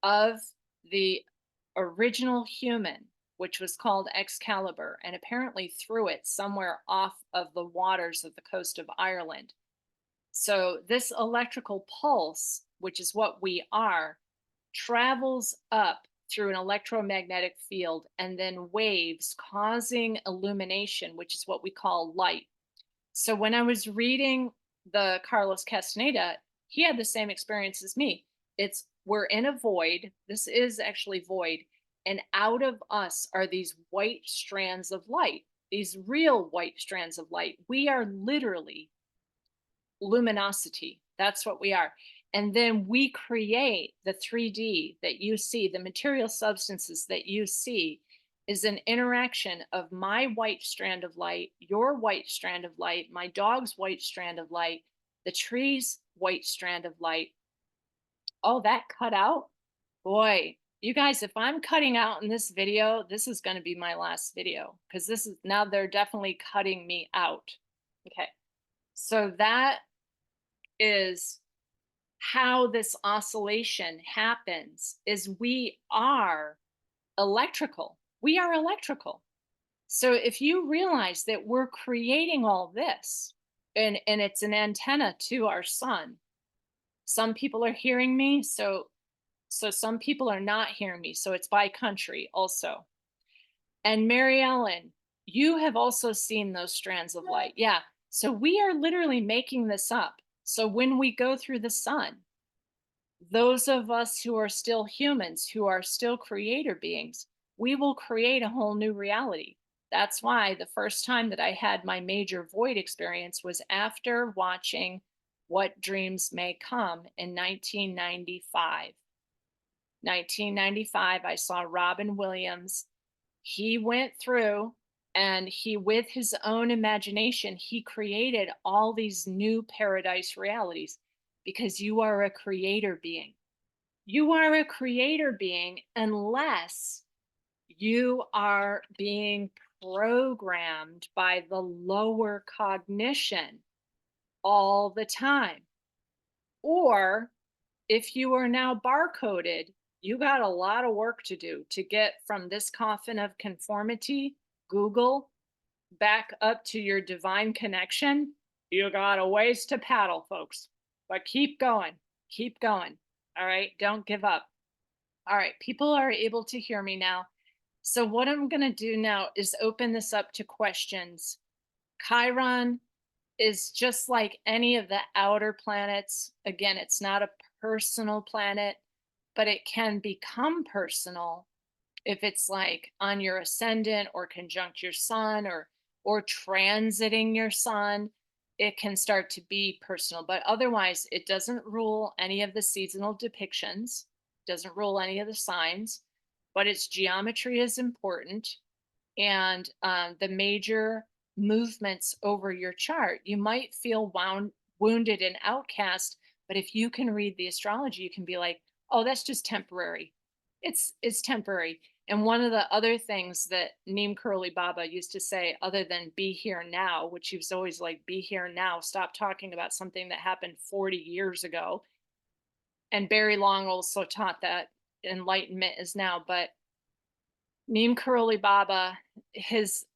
of the original human, which was called Excalibur, and apparently threw it somewhere off of the waters of the coast of Ireland. So this electrical pulse, which is what we are, travels up through an electromagnetic field and then waves, causing illumination, which is what we call light. So when I was reading the Carlos Castaneda, he had the same experience as me. We're in a void. This is actually void. And out of us are these white strands of light, these real white strands of light. We are literally luminosity. That's what we are. And then we create the 3D that you see, the material substances that you see is an interaction of my white strand of light, your white strand of light, my dog's white strand of light, the tree's white strand of light. Oh, that cut out? Boy, you guys, if I'm cutting out in this video, this is going to be my last video because this is now they're definitely cutting me out. Okay. So that is how this oscillation happens is we are electrical. We are electrical. So if you realize that we're creating all this and it's an antenna to our sun, some people are hearing me. So some people are not hearing me. So it's by country also. And Mary Ellen, you have also seen those strands of light. Yeah. So we are literally making this up. So when we go through the sun, those of us who are still humans, who are still creator beings, we will create a whole new reality. That's why the first time that I had my major void experience was after watching What Dreams May Come in 1995. 1995, I saw Robin Williams. He went through and he, with his own imagination, he created all these new paradise realities because you are a creator being. You are a creator being unless you are being programmed by the lower cognition all the time. Or if you are now barcoded, you got a lot of work to do to get from this coffin of conformity, Google, back up to your divine connection. You got a ways to paddle, folks, but keep going. Keep going. All right. Don't give up. All right. People are able to hear me now. So what I'm going to do now is open this up to questions. Chiron is just like any of the outer planets. Again, it's not a personal planet, but it can become personal if it's like on your ascendant or conjunct your sun or transiting your sun. It can start to be personal, but otherwise it doesn't rule any of the seasonal depictions, doesn't rule any of the signs, but its geometry is important. And the major movements over your chart, you might feel wounded and outcast, but if you can read the astrology, you can be like, oh, that's just temporary. It's temporary. And one of the other things that Neem Curly Baba used to say, other than be here now, which he was always like, be here now, stop talking about something that happened 40 years ago. And Barry Long also taught that enlightenment is now. But Neem Curly Baba, his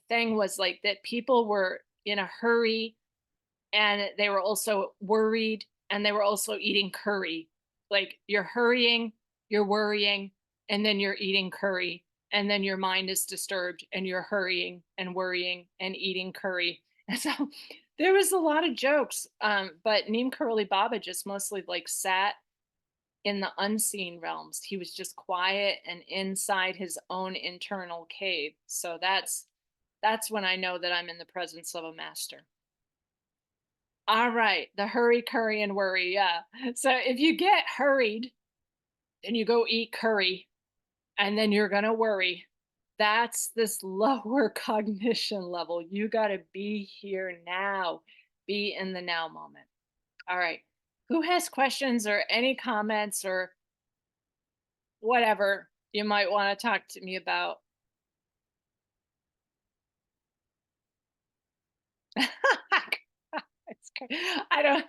thing was like that people were in a hurry and they were also worried and they were also eating curry. Like you're hurrying, you're worrying, and then you're eating curry. And then your mind is disturbed and you're hurrying and worrying and eating curry. And so there was a lot of jokes. But Neem Curly Baba just mostly like sat in the unseen realms. He was just quiet and inside his own internal cave. So that's when I know that I'm in the presence of a master. All right, the hurry, curry, and worry. Yeah. So if you get hurried and you go eat curry and then you're going to worry, that's this lower cognition level. You got to be here now, be in the now moment. All right. Who has questions or any comments or whatever you might want to talk to me about? I don't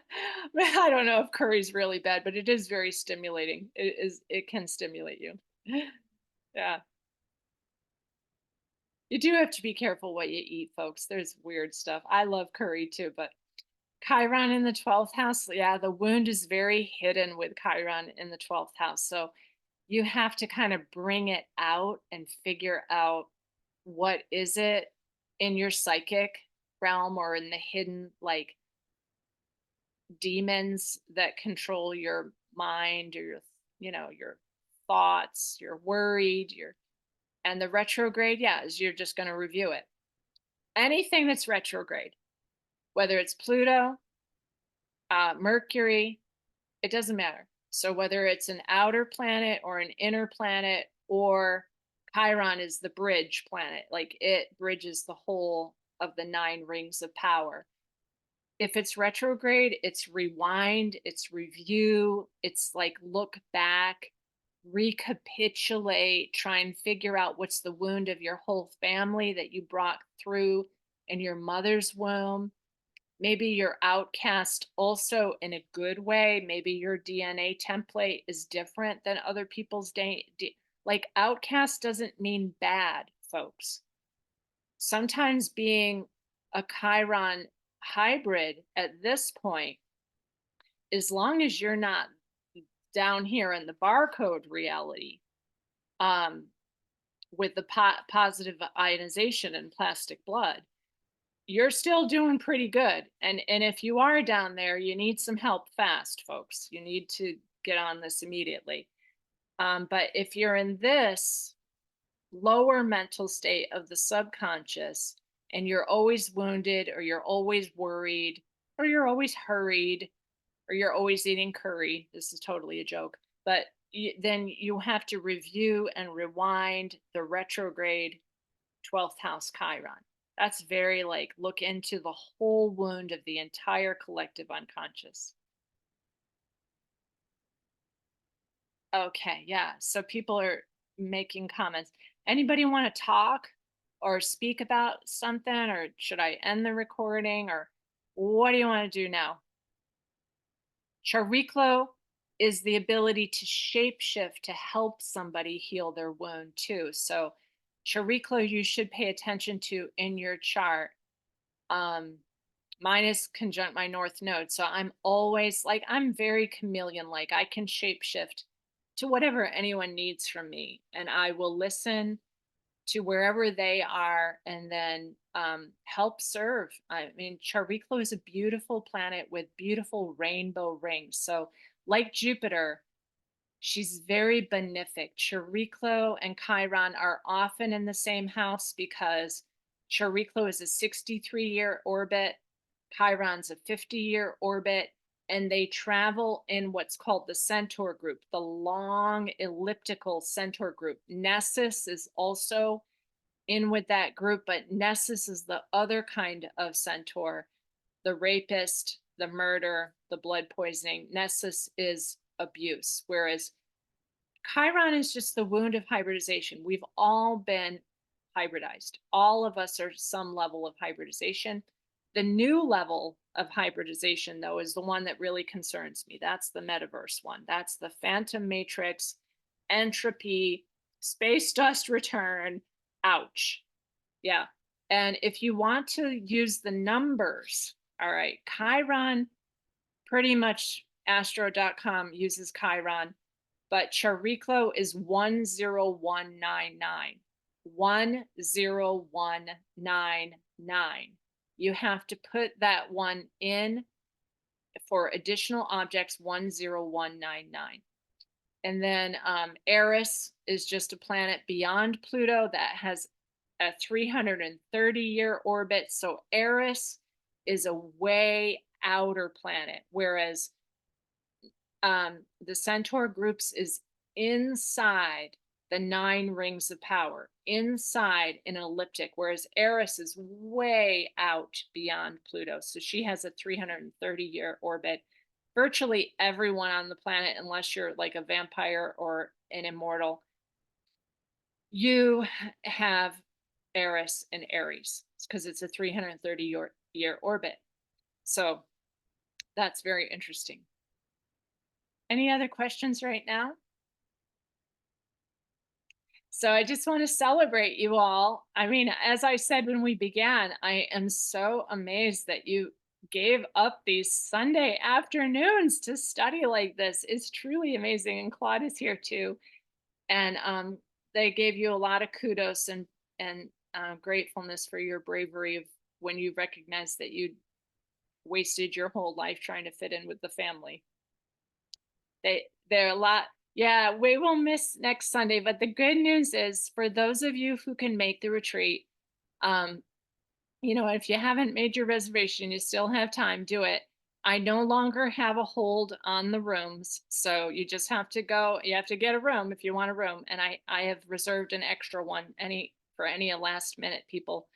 I don't know if curry's really bad, but it is very stimulating. It can stimulate you. Yeah. You do have to be careful what you eat, folks. There's weird stuff. I love curry too, but Chiron in the 12th house, yeah, the wound is very hidden with Chiron in the 12th house. So you have to kind of bring it out and figure out what is it in your psychic realm or in the hidden like demons that control your mind or your thoughts, you're worried, and the retrograde, yeah, is you're just going to review it. Anything that's retrograde, whether it's Pluto, Mercury, it doesn't matter. So whether it's an outer planet or an inner planet, or Chiron is the bridge planet, like it bridges the whole of the 9 rings of power. If it's retrograde, it's rewind, it's review, it's like look back, recapitulate, try and figure out what's the wound of your whole family that you brought through in your mother's womb. Maybe you're outcast also in a good way. Maybe your DNA template is different than other people's like outcast doesn't mean bad, folks. Sometimes being a Chiron hybrid at this point, as long as you're not down here in the barcode reality, with the positive ionization in plastic blood, you're still doing pretty good. And if you are down there, you need some help fast, folks. You need to get on this immediately. But if you're in this lower mental state of the subconscious and you're always wounded or you're always worried or you're always hurried or you're always eating curry, this is totally a joke, but then you have to review and rewind the retrograde 12th house Chiron. That's very like look into the whole wound of the entire collective unconscious. Okay, yeah. So people are making comments. Anybody want to talk or speak about something, or should I end the recording, or what do you want to do now? Chariclo is the ability to shapeshift to help somebody heal their wound too. So Chariclo you should pay attention to in your chart. Mine is conjunct my north node. So I'm always like, I'm very chameleon like. I can shapeshift to whatever anyone needs from me. And I will listen to wherever they are and then help serve. I mean, Chariclo is a beautiful planet with beautiful rainbow rings. So, like Jupiter, she's very benefic. Chariclo and Chiron are often in the same house because Chariclo is a 63-year orbit, Chiron's a 50-year orbit, and they travel in what's called the Centaur group, the long elliptical Centaur group. Nessus is also in with that group, but Nessus is the other kind of Centaur, the rapist, the murder, the blood poisoning. Nessus is abuse, whereas Chiron is just the wound of hybridization. We've all been hybridized. All of us are some level of hybridization. The new level of hybridization, though, is the one that really concerns me. That's the metaverse one. That's the phantom matrix, entropy, space dust return. Ouch. Yeah. And if you want to use the numbers, all right, Chiron, pretty much astro.com uses Chiron, but Chariclo is 10199. 10199. You have to put that one in for additional objects 10199. And then Eris is just a planet beyond Pluto that has a 330-year orbit. So Eris is a way outer planet, whereas the Centaur groups is inside the 9 rings of power, inside an elliptic, whereas Eris is way out beyond Pluto. So she has a 330-year orbit. Virtually everyone on the planet, unless you're like a vampire or an immortal, you have Eris and Aries because it's a 330-year orbit. So that's very interesting. Any other questions right now? So I just want to celebrate you all. I mean, as I said when we began, I am so amazed that you gave up these Sunday afternoons to study like this. It's truly amazing. And Claude is here too. And they gave you a lot of kudos and gratefulness for your bravery of when you recognized that you wasted your whole life trying to fit in with the family. They're a lot. Yeah, we will miss next Sunday, but the good news is for those of you who can make the retreat, if you haven't made your reservation, you still have time, do it. I no longer have a hold on the rooms, so you just have to go. You have to get a room if you want a room, and I have reserved an extra one for any last minute people.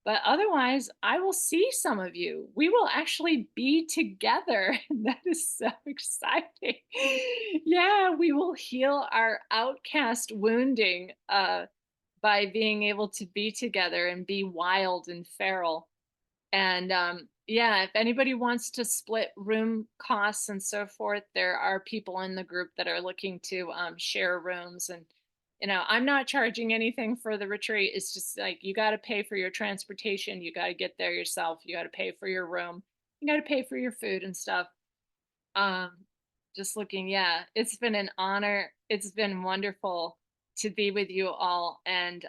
But otherwise, I will see some of you. We will actually be together. That is so exciting. Yeah, we will heal our outcast wounding by being able to be together and be wild and feral. And yeah, if anybody wants to split room costs and so forth, there are people in the group that are looking to share rooms. And I'm not charging anything for the retreat. It's just like you got to pay for your transportation. You got to get there yourself. You got to pay for your room. You got to pay for your food and stuff. Just looking, yeah, it's been an honor. It's been wonderful to be with you all. And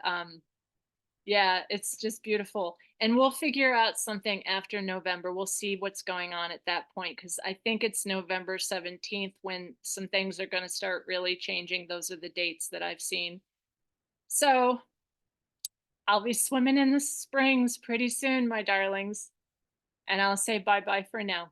yeah, it's just beautiful. And we'll figure out something after November. We'll see what's going on at that point, because I think it's November 17th when some things are going to start really changing. Those are the dates that I've seen. So I'll be swimming in the springs pretty soon, my darlings. And I'll say bye-bye for now.